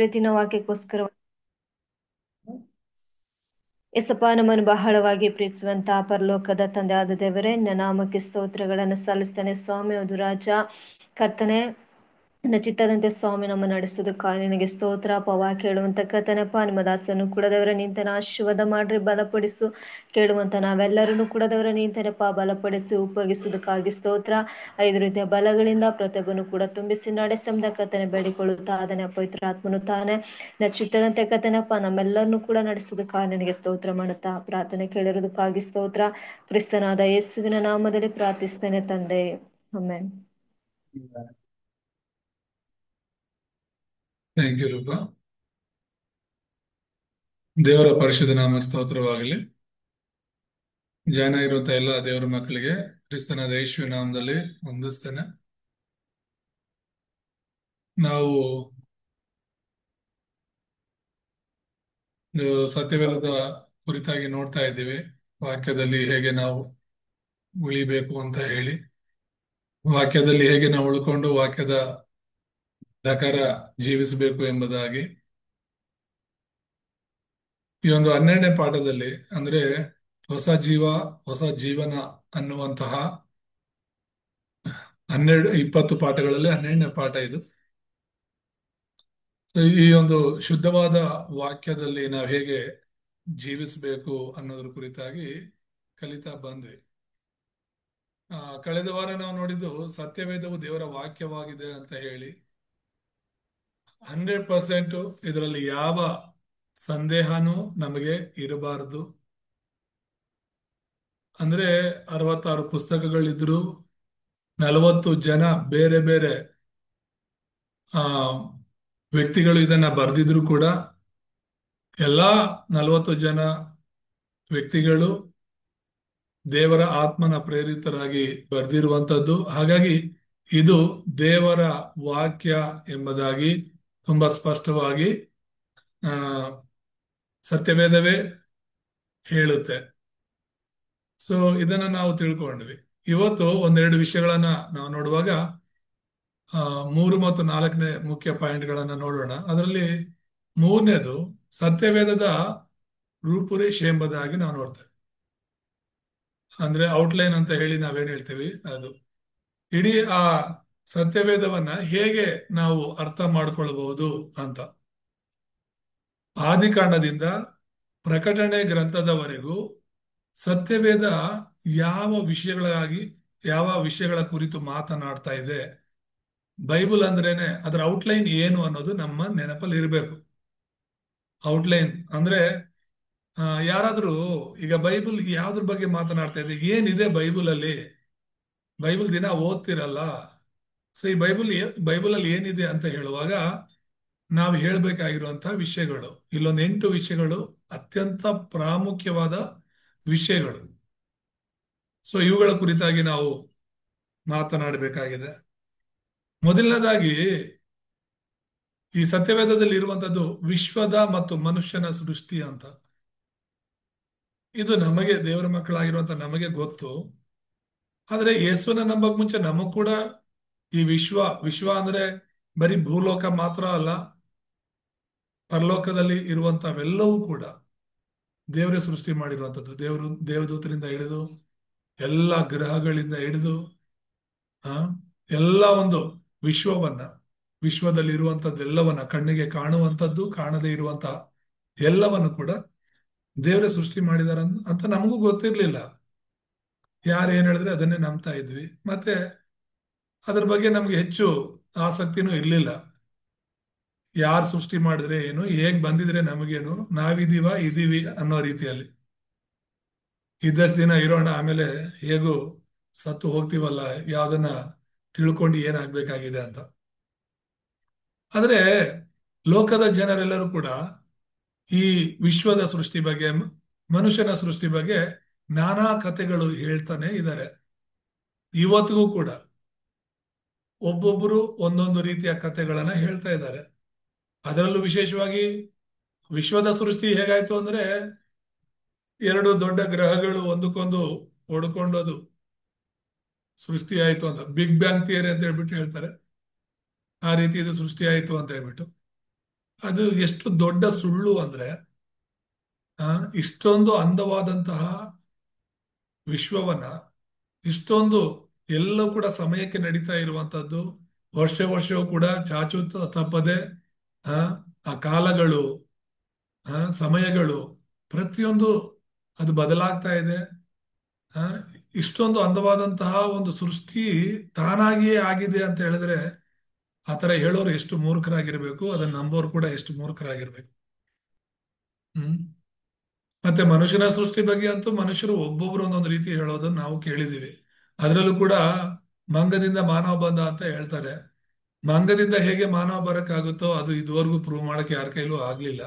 ರೀತಿ ನಾವು ವಾಕ್ಯಕ್ಕೋಸ್ಕರ ಯೇಸಪ್ಪ, ನಮ್ಮನ್ನು ಬಹಳವಾಗಿ ಪ್ರೀತಿಸುವಂತ ಪರಲೋಕದ ತಂದೆ ಆದ ದೇವರೇ, ನಿನ್ನ ನಾಮಕ್ಕೆ ಸ್ತೋತ್ರಗಳನ್ನು ಸಲ್ಲಿಸ್ತೇನೆ ಸ್ವಾಮಿ. ಅದು ರಾಜ ಕರ್ತನೆ, ನನ್ನ ಚಿತ್ತದಂತೆ ಸ್ವಾಮಿ ನಮ್ಮ ನಡೆಸೋದಕ್ಕಾಗಿ ನಿನಗೆ ಸ್ತೋತ್ರ. ಪವಾ ಕೇಳುವಂತ ಕರ್ತನೆಪ್ಪ, ನಿಮ್ಮ ದಾಸನ್ನು ಕೂಡ ದೇವರ ನಿಂತನ ಆಶೀರ್ವಾದ ಮಾಡ್ರಿ, ಬಲಪಡಿಸು. ಕೇಳುವಂತ ನಾವೆಲ್ಲರನ್ನು ಕೂಡ ದೇವರ ನಿಂತನಪ್ಪ ಬಲಪಡಿಸಿ ಉಪಯೋಗಿಸೋದಕ್ಕಾಗಿ ಸ್ತೋತ್ರ. 5 ರೀತಿಯ ಬಲಗಳಿಂದ ಪ್ರತಿಯೊಬ್ಬನು ಕೂಡ ತುಂಬಿಸಿ ನಡೆಸಂದ ಕರ್ತನೆ ಬೇಡಿಕೊಳ್ಳುತ್ತಾ ಅದನ್ನ ಪವಿತ್ರ ಆತ್ಮನು ತಾನೆ ಚಿತ್ತದಂತೆ ಕರ್ತನೆಪ್ಪ ನಮ್ಮೆಲ್ಲರನ್ನು ಕೂಡ ನಡೆಸೋದಕ್ಕಾಗಿ ನನಗೆ ಸ್ತೋತ್ರ ಮಾಡುತ್ತಾ ಪ್ರಾರ್ಥನೆ ಕೇಳಿರೋದಕ್ಕಾಗಿ ಸ್ತೋತ್ರ. ಕ್ರಿಸ್ತನಾದ ಯೇಸುವಿನ ನಾಮದಲ್ಲಿ ಪ್ರಾರ್ಥಿಸ್ತೇನೆ ತಂದೆ, ಆಮೆನ್. Thank you Roopa. ದೇವರ ಪರಿಶುದ್ಧ ನಾಮ ಸ್ತೋತ್ರವಾಗಲಿ. ಜಾಯ್ನ್ ಆಗಿರುವಂತಹ ಎಲ್ಲ ದೇವರ ಮಕ್ಕಳಿಗೆ ಕ್ರಿಸ್ತನಾದ ಯೇಸುವಿನ ನಾಮದಲ್ಲಿ ವಂದಿಸ್ತೇನೆ. ನಾವು ಸತ್ಯವೇದದ ಕುರಿತಾಗಿ ನೋಡ್ತಾ ಇದ್ದೀವಿ. ವಾಕ್ಯದಲ್ಲಿ ಹೇಗೆ ನಾವು ಉಳಿಬೇಕು ಅಂತ ಹೇಳಿ, ವಾಕ್ಯದಲ್ಲಿ ಹೇಗೆ ನಾವು ಉಳ್ಕೊಂಡು ವಾಕ್ಯದ ಪ್ರಕಾರ ಜೀವಿಸಬೇಕು ಎಂಬುದಾಗಿ. ಈ ಒಂದು 12ನೇ ಪಾಠದಲ್ಲಿ ಅಂದ್ರೆ ಹೊಸ ಜೀವ ಹೊಸ ಜೀವನ ಅನ್ನುವಂತಹ 20 ಪಾಠಗಳಲ್ಲಿ 12ನೇ ಪಾಠ ಇದು. ಈ ಒಂದು ಶುದ್ಧವಾದ ವಾಕ್ಯದಲ್ಲಿ ನಾವು ಹೇಗೆ ಜೀವಿಸಬೇಕು ಅನ್ನೋದ್ರ ಕುರಿತಾಗಿ ಕಲಿತಾ ಬಂದ್ವಿ. ಕಳೆದ ವಾರ ನಾವು ನೋಡಿದ್ದು ಸತ್ಯವೇದವು ದೇವರ ವಾಕ್ಯವಾಗಿದೆ ಅಂತ ಹೇಳಿ 100% ಇದರಲ್ಲಿ ಯಾವ ಸಂದೇಹನೂ ನಮಗೆ ಇರಬಾರದು. ಅಂದ್ರೆ 66 ಪುಸ್ತಕಗಳಿದ್ರು, 40 ಜನ ಬೇರೆ ಬೇರೆ ಆ ವ್ಯಕ್ತಿಗಳು ಇದನ್ನ ಬರೆದಿದ್ರು ಕೂಡ ಎಲ್ಲಾ 40 ಜನ ವ್ಯಕ್ತಿಗಳು ದೇವರ ಆತ್ಮನ ಪ್ರೇರಿತರಾಗಿ ಬರೆದಿರುವಂತದ್ದು. ಹಾಗಾಗಿ ಇದು ದೇವರ ವಾಕ್ಯ ಎಂಬುದಾಗಿ ತುಂಬಾ ಸ್ಪಷ್ಟವಾಗಿ ಆ ಸತ್ಯವೇದವೇ ಹೇಳುತ್ತೆ. ಸೊ ಇದನ್ನ ನಾವು ತಿಳ್ಕೊಂಡ್ವಿ. ಇವತ್ತು ಒಂದೆರಡು ವಿಷಯಗಳನ್ನ ನಾವು ನೋಡುವಾಗ 3 ಮತ್ತು 4ನೇ ಮುಖ್ಯ ಪಾಯಿಂಟ್ಗಳನ್ನ ನೋಡೋಣ. ಅದರಲ್ಲಿ 3ನೇದು ಸತ್ಯವೇದದ ರೂಪುರೇಷೆ ಎಂಬುದಾಗಿ ನಾವು ನೋಡ್ತೇವೆ. ಅಂದ್ರೆ ಔಟ್ಲೈನ್ ಅಂತ ಹೇಳಿ ನಾವೇನ್ ಹೇಳ್ತೀವಿ ಅದು. ಇಡೀ ಆ ಸತ್ಯವೇದವನ್ನ ಹೇಗೆ ನಾವು ಅರ್ಥ ಮಾಡ್ಕೊಳ್ಬಹುದು ಅಂತ. ಆದಿಕಾಂಡದಿಂದ ಪ್ರಕಟಣೆ ಗ್ರಂಥದವರೆಗೂ ಸತ್ಯವೇದ ಯಾವ ವಿಷಯಗಳ ಕುರಿತು ಮಾತನಾಡ್ತಾ ಇದೆ, ಬೈಬಲ್ ಅಂದ್ರೇನೆ ಅದರ ಔಟ್ಲೈನ್ ಏನು ಅನ್ನೋದು ನಮ್ಮ ನೆನಪಲ್ಲಿ ಇರಬೇಕು. ಔಟ್ಲೈನ್ ಅಂದ್ರೆ ಯಾರಾದ್ರೂ ಈಗ ಬೈಬಲ್ ಯಾವ್ದ್ರ ಬಗ್ಗೆ ಮಾತನಾಡ್ತಾ ಇದೆ, ಏನಿದೆ ಬೈಬಲ್ ಅಲ್ಲಿ, ಬೈಬಲ್ ದಿನ ಓದ್ತಿರಲ್ಲ. ಸೊ ಈ ಬೈಬಲ್ ಅಲ್ಲಿ ಏನಿದೆ ಅಂತ ಹೇಳುವಾಗ ನಾವು ಹೇಳ್ಬೇಕಾಗಿರುವಂತಹ ವಿಷಯಗಳು ಇಲ್ಲೊಂದು 8 ವಿಷಯಗಳು ಅತ್ಯಂತ ಪ್ರಾಮುಖ್ಯವಾದ ವಿಷಯಗಳು. ಸೊ ಇವುಗಳ ಕುರಿತಾಗಿ ನಾವು ಮಾತನಾಡಬೇಕಾಗಿದೆ. ಮೊದಲನೇದಾಗಿ ಈ ಸತ್ಯವೇದದಲ್ಲಿ ಇರುವಂತದ್ದು ವಿಶ್ವದ ಮತ್ತು ಮನುಷ್ಯನ ಸೃಷ್ಟಿ ಅಂತ. ಇದು ನಮಗೆ ದೇವರ ಮಕ್ಕಳಾಗಿರುವಂತ ನಮಗೆ ಗೊತ್ತು. ಆದ್ರೆ ಯೇಸುವನ್ನ ನಂಬಕ್ ಮುಂಚೆ ನಮಗ್ ಕೂಡ ಈ ವಿಶ್ವ ಅಂದ್ರೆ ಬರೀ ಭೂಲೋಕ ಮಾತ್ರ ಅಲ್ಲ, ಪರಲೋಕದಲ್ಲಿ ಇರುವಂತವೆಲ್ಲವೂ ಕೂಡ ದೇವರೇ ಸೃಷ್ಟಿ ಮಾಡಿರುವಂತದ್ದು. ದೇವದೂತರಿಂದ ಹಿಡಿದು ಎಲ್ಲ ಗ್ರಹಗಳಿಂದ ಹಿಡಿದು ಆ ಎಲ್ಲ ಒಂದು ವಿಶ್ವದಲ್ಲಿ ಇರುವಂತದ್ದೆಲ್ಲವನ್ನ, ಕಣ್ಣಿಗೆ ಕಾಣುವಂಥದ್ದು ಕಾಣದೇ ಇರುವಂತ ಎಲ್ಲವನ್ನು ಕೂಡ ದೇವರೇ ಸೃಷ್ಟಿ ಮಾಡಿದಾರ ಅಂತ ನಮಗೂ ಗೊತ್ತಿರ್ಲಿಲ್ಲ. ಯಾರು ಏನ್ ಹೇಳಿದ್ರೆ ಅದನ್ನೇ ನಂಬ್ತಾ ಇದ್ವಿ. ಮತ್ತೆ ಅದ್ರ ಬಗ್ಗೆ ನಮ್ಗೆ ಹೆಚ್ಚು ಆಸಕ್ತಿನೂ ಇರ್ಲಿಲ್ಲ. ಯಾರು ಸೃಷ್ಟಿ ಮಾಡಿದ್ರೆ ಏನು, ಹೇಗ್ ಬಂದಿದ್ರೆ ನಮಗೇನು, ಇದೀವಿ ಅನ್ನೋ ರೀತಿಯಲ್ಲಿ ಇದ್ದಷ್ಟು ದಿನ ಇರೋಣ, ಆಮೇಲೆ ಹೇಗೂ ಸತ್ತು ಹೋಗ್ತೀವಲ್ಲ, ಯಾವ್ದನ್ನ ತಿಳ್ಕೊಂಡು ಏನಾಗ್ಬೇಕಾಗಿದೆ ಅಂತ. ಆದ್ರೆ ಲೋಕದ ಜನರೆಲ್ಲರೂ ಕೂಡ ಈ ವಿಶ್ವದ ಸೃಷ್ಟಿ ಬಗ್ಗೆ, ಮನುಷ್ಯನ ಸೃಷ್ಟಿ ಬಗ್ಗೆ ನಾನಾ ಕಥೆಗಳು ಹೇಳ್ತಾನೆ ಇದ್ದಾರೆ. ಇವತ್ತಿಗೂ ಕೂಡ ಒಬ್ಬೊಬ್ಬರು ಒಂದೊಂದು ರೀತಿಯ ಕಥೆಗಳನ್ನ ಹೇಳ್ತಾ ಇದ್ದಾರೆ. ಅದರಲ್ಲೂ ವಿಶೇಷವಾಗಿ ವಿಶ್ವದ ಸೃಷ್ಟಿ ಹೇಗಾಯ್ತು ಅಂದ್ರೆ 2 ದೊಡ್ಡ ಗ್ರಹಗಳು ಒಂದಕ್ಕೊಂದು ಹೊಡ್ಕೊಂಡೋದು ಸೃಷ್ಟಿ ಆಯ್ತು ಅಂತ, ಬಿಗ್ ಬ್ಯಾಂಗ್ ಥಿಯರಿ ಅಂತ ಹೇಳ್ಬಿಟ್ಟು ಹೇಳ್ತಾರೆ. ಆ ರೀತಿ ಇದು ಸೃಷ್ಟಿ ಆಯ್ತು ಅಂತ ಹೇಳ್ಬಿಟ್ಟು. ಅದು ಎಷ್ಟು ದೊಡ್ಡ ಸುಳ್ಳು ಅಂದ್ರೆ, ಆ, ಇಷ್ಟೊಂದು ಅಂದವಾದಂತಹ ವಿಶ್ವವನ್ನ, ಇಷ್ಟೊಂದು ಎಲ್ಲವೂ ಕೂಡ ಸಮಯಕ್ಕೆ ನಡೀತಾ ಇರುವಂತದ್ದು, ವರ್ಷವೂ ಕೂಡ ಚಾಚು ತಪ್ಪದೆ ಆ ಆ ಕಾಲಗಳು, ಸಮಯಗಳು, ಪ್ರತಿಯೊಂದು ಅದು ಬದಲಾಗ್ತಾ ಇದೆ. ಆ ಇಷ್ಟೊಂದು ಅಂದವಾದಂತಹ ಒಂದು ಸೃಷ್ಟಿ ತಾನಾಗಿಯೇ ಆಗಿದೆ ಅಂತ ಹೇಳಿದ್ರೆ, ಆತರ ಹೇಳೋರು ಎಷ್ಟು ಮೂರ್ಖರಾಗಿರ್ಬೇಕು, ಅದನ್ನ ನಂಬೋರು ಕೂಡ ಎಷ್ಟು ಮೂರ್ಖರಾಗಿರ್ಬೇಕು. ಹ್ಮ್ ಮತ್ತೆ ಮನುಷ್ಯನ ಸೃಷ್ಟಿ ಬಗ್ಗೆ ಅಂತೂ ಮನುಷ್ಯರು ಒಬ್ಬೊಬ್ರು ಒಂದೊಂದು ರೀತಿ ಹೇಳೋದನ್ನ ನಾವು ಕೇಳಿದೀವಿ. ಅದರಲ್ಲೂ ಕೂಡ ಮಂಗದಿಂದ ಮಾನವ ಬಂದ ಅಂತ ಹೇಳ್ತಾರೆ. ಮಂಗದಿಂದ ಹೇಗೆ ಮಾನವ ಬರಕ್ಕಾಗುತ್ತೋ ಅದು ಇದುವರೆಗೂ ಪ್ರೂವ್ ಮಾಡಕ್ಕೆ ಯಾರ ಕೈಲೂ ಆಗ್ಲಿಲ್ಲ.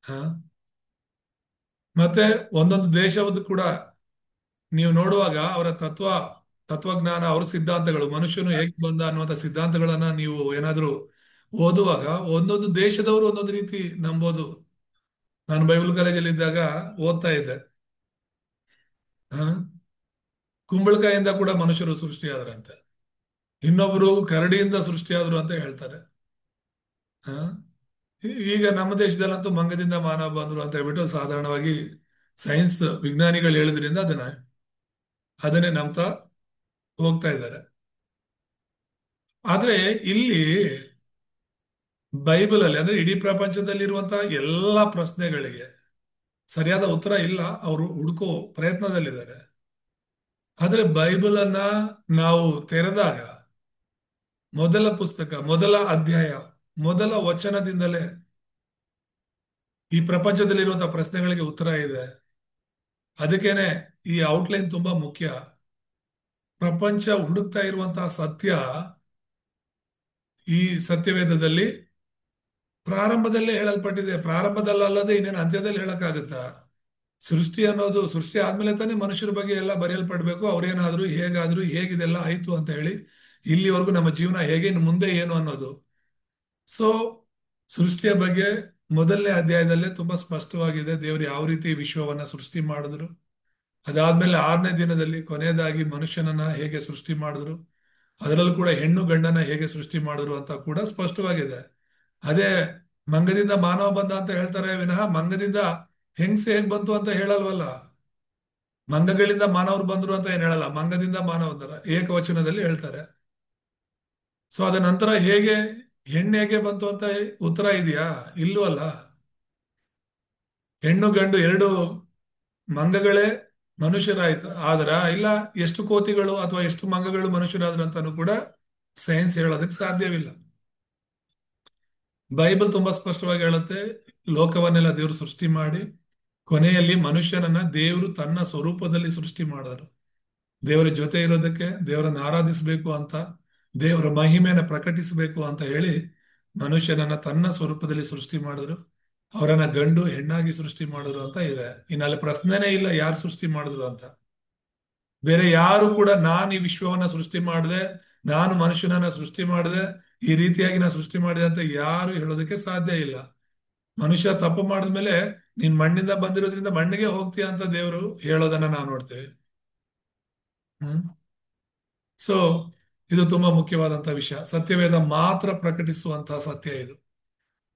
ಹ ಮತ್ತೆ ಒಂದೊಂದು ದೇಶವದ್ದು ಕೂಡ ನೀವು ನೋಡುವಾಗ ಅವರ ತತ್ವಜ್ಞಾನ, ಅವರ ಸಿದ್ಧಾಂತಗಳು, ಮನುಷ್ಯನು ಹೇಗೆ ಬಂದ ಅನ್ನುವಂಥ ಸಿದ್ಧಾಂತಗಳನ್ನ ನೀವು ಏನಾದ್ರೂ ಓದುವಾಗ ಒಂದೊಂದು ದೇಶದವರು ಒಂದೊಂದು ರೀತಿ ನಂಬೋದು. ನಾನು ಬೈಬಲ್ ಕಾಲೇಜಲ್ಲಿ ಇದ್ದಾಗ ಓದ್ತಾ ಇದ್ದೆ. ಹ ಕುಂಬಳಕಾಯಿಂದ ಕೂಡ ಮನುಷ್ಯರು ಸೃಷ್ಟಿಯಾದ್ರಂತೆ, ಇನ್ನೊಬ್ರು ಕರಡಿಯಿಂದ ಸೃಷ್ಟಿಯಾದ್ರು ಅಂತ ಹೇಳ್ತಾರೆ. ಹ ಈಗ ನಮ್ಮ ದೇಶದಲ್ಲಂತೂ ಮಂಗದಿಂದ ಮಾನವ ಬಂದ್ರು ಅಂತ ಹೇಳ್ಬಿಟ್ಟು ಸಾಧಾರಣವಾಗಿ ಸೈನ್ಸ್ ವಿಜ್ಞಾನಿಗಳು ಹೇಳಿದ್ರಿಂದ ಅದನ್ನೇ ನಂಬ್ತಾ ಹೋಗ್ತಾ ಇದ್ದಾರೆ. ಆದ್ರೆ ಇಲ್ಲಿ ಬೈಬಲ್ ಅಲ್ಲಿ, ಅಂದ್ರೆ ಇಡೀ ಪ್ರಪಂಚದಲ್ಲಿರುವಂತಹ ಎಲ್ಲಾ ಪ್ರಶ್ನೆಗಳಿಗೆ ಸರಿಯಾದ ಉತ್ತರ ಇಲ್ಲ, ಅವರು ಹುಡುಕೋ ಪ್ರಯತ್ನದಲ್ಲಿದ್ದಾರೆ. ಆದ್ರೆ ಬೈಬಲ್ ಅನ್ನ ನಾವು ತೆರೆದಾಗ ಮೊದಲ ಪುಸ್ತಕ, ಮೊದಲ ಅಧ್ಯಾಯ, ಮೊದಲ ವಚನದಿಂದಲೇ ಈ ಪ್ರಪಂಚದಲ್ಲಿರುವಂತಹ ಪ್ರಶ್ನೆಗಳಿಗೆ ಉತ್ತರ ಇದೆ. ಅದಕ್ಕೇನೆ ಈ ಔಟ್ಲೈನ್ ತುಂಬಾ ಮುಖ್ಯ. ಪ್ರಪಂಚ ಹುಡುಕ್ತಾ ಇರುವಂತಹ ಸತ್ಯ ಈ ಸತ್ಯವೇದದಲ್ಲಿ ಪ್ರಾರಂಭದಲ್ಲೇ ಹೇಳಲ್ಪಟ್ಟಿದೆ. ಪ್ರಾರಂಭದಲ್ಲದೆ ಇನ್ನೇನು ಅಂತ್ಯದಲ್ಲಿ ಹೇಳಕ್ಕಾಗತ್ತಾ? ಸೃಷ್ಟಿ ಆದ್ಮೇಲೆ ತಾನೇ ಮನುಷ್ಯರ ಬಗ್ಗೆ ಎಲ್ಲ ಬರೆಯಲ್ಪಡ್ಬೇಕು. ಅವ್ರೇನಾದ್ರು, ಹೇಗಾದ್ರು, ಹೇಗಿದೆಲ್ಲ ಆಯ್ತು ಅಂತ ಹೇಳಿ ಇಲ್ಲಿವರೆಗೂ ನಮ್ಮ ಜೀವನ ಹೇಗೆ, ಇನ್ನು ಮುಂದೆ ಏನು ಅನ್ನೋದು. ಸೊ ಸೃಷ್ಟಿಯ ಬಗ್ಗೆ ಮೊದಲನೇ ಅಧ್ಯಾಯದಲ್ಲೇ ತುಂಬಾ ಸ್ಪಷ್ಟವಾಗಿದೆ, ದೇವರು ಯಾವ ರೀತಿ ವಿಶ್ವವನ್ನ ಸೃಷ್ಟಿ ಮಾಡಿದ್ರು. ಅದಾದ್ಮೇಲೆ 6ನೇ ದಿನದಲ್ಲಿ ಕೊನೆಯದಾಗಿ ಮನುಷ್ಯನನ್ನ ಹೇಗೆ ಸೃಷ್ಟಿ ಮಾಡಿದ್ರು, ಅದರಲ್ಲೂ ಕೂಡ ಹೆಣ್ಣು ಗಂಡನ ಹೇಗೆ ಸೃಷ್ಟಿ ಮಾಡಿದ್ರು ಅಂತ ಕೂಡ ಸ್ಪಷ್ಟವಾಗಿದೆ. ಅದೇ ಮಂಗದಿಂದ ಮಾನವ ಬಂದ ಅಂತ ಹೇಳ್ತಾರೆ ವಿನಃ ಮಂಗದಿಂದ ಹೆಂಗ್ಸ್ ಹೇಗ್ ಬಂತು ಅಂತ ಹೇಳಲ್ವಲ್ಲ. ಮಂಗಗಳಿಂದ ಮಾನವರು ಬಂದ್ರು ಅಂತ ಏನ್ ಹೇಳಲ್ಲ, ಮಂಗದಿಂದ ಮಾನವ ಬಂದರ ಏಕವಚನದಲ್ಲಿ ಹೇಳ್ತಾರೆ. ಸೊ ಅದ ನಂತರ ಹೇಗೆ ಹೆಣ್ಣು ಹೇಗೆ ಬಂತು ಅಂತ ಉತ್ತರ ಇದೆಯಾ? ಇಲ್ಲೂ ಅಲ್ಲ. ಹೆಣ್ಣು ಗಂಡು ಎರಡು ಮಂಗಗಳೇ ಮನುಷ್ಯರಾಯ್ತು ಆದ್ರ ಇಲ್ಲ, ಎಷ್ಟು ಕೋತಿಗಳು ಅಥವಾ ಎಷ್ಟು ಮಂಗಗಳು ಮನುಷ್ಯರಾದ್ರು ಅಂತಾನು ಕೂಡ ಸೈನ್ಸ್ ಹೇಳೋದಕ್ಕೆ ಸಾಧ್ಯವಿಲ್ಲ. ಬೈಬಲ್ ತುಂಬಾ ಸ್ಪಷ್ಟವಾಗಿ ಹೇಳುತ್ತೆ, ಲೋಕವನ್ನೆಲ್ಲ ದೇವರು ಸೃಷ್ಟಿ ಮಾಡಿ ಕೊನೆಯಲ್ಲಿ ಮನುಷ್ಯನನ್ನ ದೇವರು ತನ್ನ ಸ್ವರೂಪದಲ್ಲಿ ಸೃಷ್ಟಿ ಮಾಡಿದರು. ದೇವರ ಜೊತೆ ಇರೋದಕ್ಕೆ, ದೇವರನ್ನ ಆರಾಧಿಸಬೇಕು ಅಂತ, ದೇವರ ಮಹಿಮೆಯನ್ನ ಪ್ರಕಟಿಸಬೇಕು ಅಂತ ಹೇಳಿ ಮನುಷ್ಯನನ್ನ ತನ್ನ ಸ್ವರೂಪದಲ್ಲಿ ಸೃಷ್ಟಿ ಮಾಡಿದ್ರು. ಅವರನ್ನ ಗಂಡು ಹೆಣ್ಣಾಗಿ ಸೃಷ್ಟಿ ಮಾಡಿದ್ರು ಅಂತ ಇದೆ. ಇನ್ನಲ್ಲಿ ಪ್ರಶ್ನೆನೇ ಇಲ್ಲ ಯಾರು ಸೃಷ್ಟಿ ಮಾಡಿದ್ರು ಅಂತ. ಬೇರೆ ಯಾರು ಕೂಡ ನಾನು ಈ ವಿಶ್ವವನ್ನ ಸೃಷ್ಟಿ ಮಾಡಿದೆ, ನಾನು ಮನುಷ್ಯನನ್ನ ಸೃಷ್ಟಿ ಮಾಡಿದೆ, ಈ ರೀತಿಯಾಗಿ ನಾನು ಸೃಷ್ಟಿ ಮಾಡಿದೆ ಅಂತ ಯಾರು ಹೇಳೋದಕ್ಕೆ ಸಾಧ್ಯ ಇಲ್ಲ. ಮನುಷ್ಯ ತಪ್ಪು ಮಾಡಿದ್ಮೇಲೆ ನೀನ್ ಮಣ್ಣಿಂದ ಬಂದಿರೋದ್ರಿಂದ ಮಣ್ಣಿಗೆ ಹೋಗ್ತೀಯ ಅಂತ ದೇವರು ಹೇಳೋದನ್ನ ನಾವು ನೋಡ್ತೇವೆ. ಹ್ಮ್ ಸೊ ಇದು ತುಂಬಾ ಮುಖ್ಯವಾದಂತಹ ವಿಷಯ. ಸತ್ಯವೇದ ಮಾತ್ರ ಪ್ರಕಟಿಸುವಂತಹ ಸತ್ಯ ಇದು.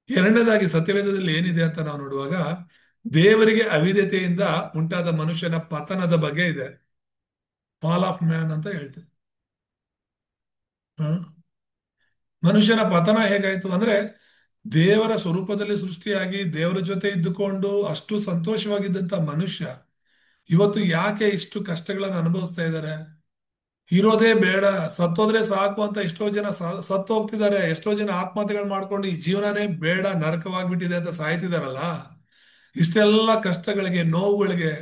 ಎರಡನೇದಾಗಿ ಸತ್ಯವೇದದಲ್ಲಿ ಏನಿದೆ ಅಂತ ನಾವು ನೋಡುವಾಗ, ದೇವರಿಗೆ ಅವಿಧೇಯತೆಯಿಂದ ಉಂಟಾದ ಮನುಷ್ಯನ ಪತನದ ಬಗ್ಗೆ ಇದೆ. ಫಾಲ್ ಆಫ್ ಮ್ಯಾನ್ ಅಂತ ಹೇಳ್ತೇವೆ. ಹ್ಮ್ ಮನುಷ್ಯನ ಪತನ ಹೇಗಾಯ್ತು ಅಂದ್ರೆ, ದೇವರ ಸ್ವರೂಪದಲ್ಲಿ ಸೃಷ್ಟಿಯಾಗಿ ದೇವರ ಜೊತೆ ಇದ್ದುಕೊಂಡು ಅಷ್ಟು ಸಂತೋಷವಾಗಿದ್ದಂತ ಮನುಷ್ಯ ಇವತ್ತು ಯಾಕೆ ಇಷ್ಟು ಕಷ್ಟಗಳನ್ನು ಅನುಭವಿಸ್ತಾ ಇದ್ದಾರೆ? ಇರೋದೇ ಬೇಡ, ಸತ್ತೋದ್ರೆ ಸಾಕು ಅಂತ ಎಷ್ಟೋ ಜನ ಸತ್ತು ಹೋಗ್ತಿದ್ದಾರೆ. ಎಷ್ಟೋ ಜನ ಆತ್ಮಹತ್ಯೆಗಳು ಮಾಡ್ಕೊಂಡು ಈ ಜೀವನನೇ ಬೇಡ, ನರಕವಾಗ್ಬಿಟ್ಟಿದೆ ಅಂತ ಸಾಯ್ತಿದಾರಲ್ಲ. ಇಷ್ಟೆಲ್ಲ ಕಷ್ಟಗಳಿಗೆ, ನೋವುಗಳಿಗೆ,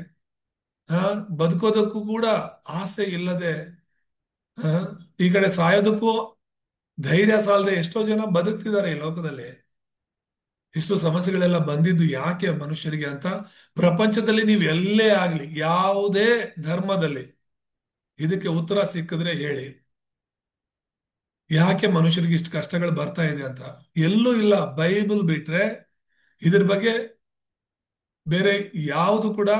ಆ ಬದುಕೋದಕ್ಕೂ ಕೂಡ ಆಸೆ ಇಲ್ಲದೆ, ಆ ಈ ಕಡೆ ಸಾಯೋದಕ್ಕೂ ಧೈರ್ಯ ಸಾಲದೆ ಎಷ್ಟೋ ಜನ ಬದುಕ್ತಿದ್ದಾರೆ ಈ ಲೋಕದಲ್ಲಿ. ಇಷ್ಟು ಸಮಸ್ಯೆಗಳೆಲ್ಲ ಬಂದಿದ್ದು ಯಾಕೆ ಮನುಷ್ಯರಿಗೆ ಅಂತ ಪ್ರಪಂಚದಲ್ಲಿ ನೀವು ಎಲ್ಲೇ ಆಗ್ಲಿ, ಯಾವುದೇ ಧರ್ಮದಲ್ಲಿ ಇದಕ್ಕೆ ಉತ್ತರ ಸಿಕ್ಕಿದ್ರೆ ಹೇಳಿ, ಯಾಕೆ ಮನುಷ್ಯರಿಗೆ ಇಷ್ಟು ಕಷ್ಟಗಳು ಬರ್ತಾ ಇದೆ ಅಂತ. ಎಲ್ಲೂ ಇಲ್ಲ. ಬೈಬಲ್ ಬಿಟ್ರೆ ಇದ್ರ ಬಗ್ಗೆ ಬೇರೆ ಯಾವುದು ಕೂಡ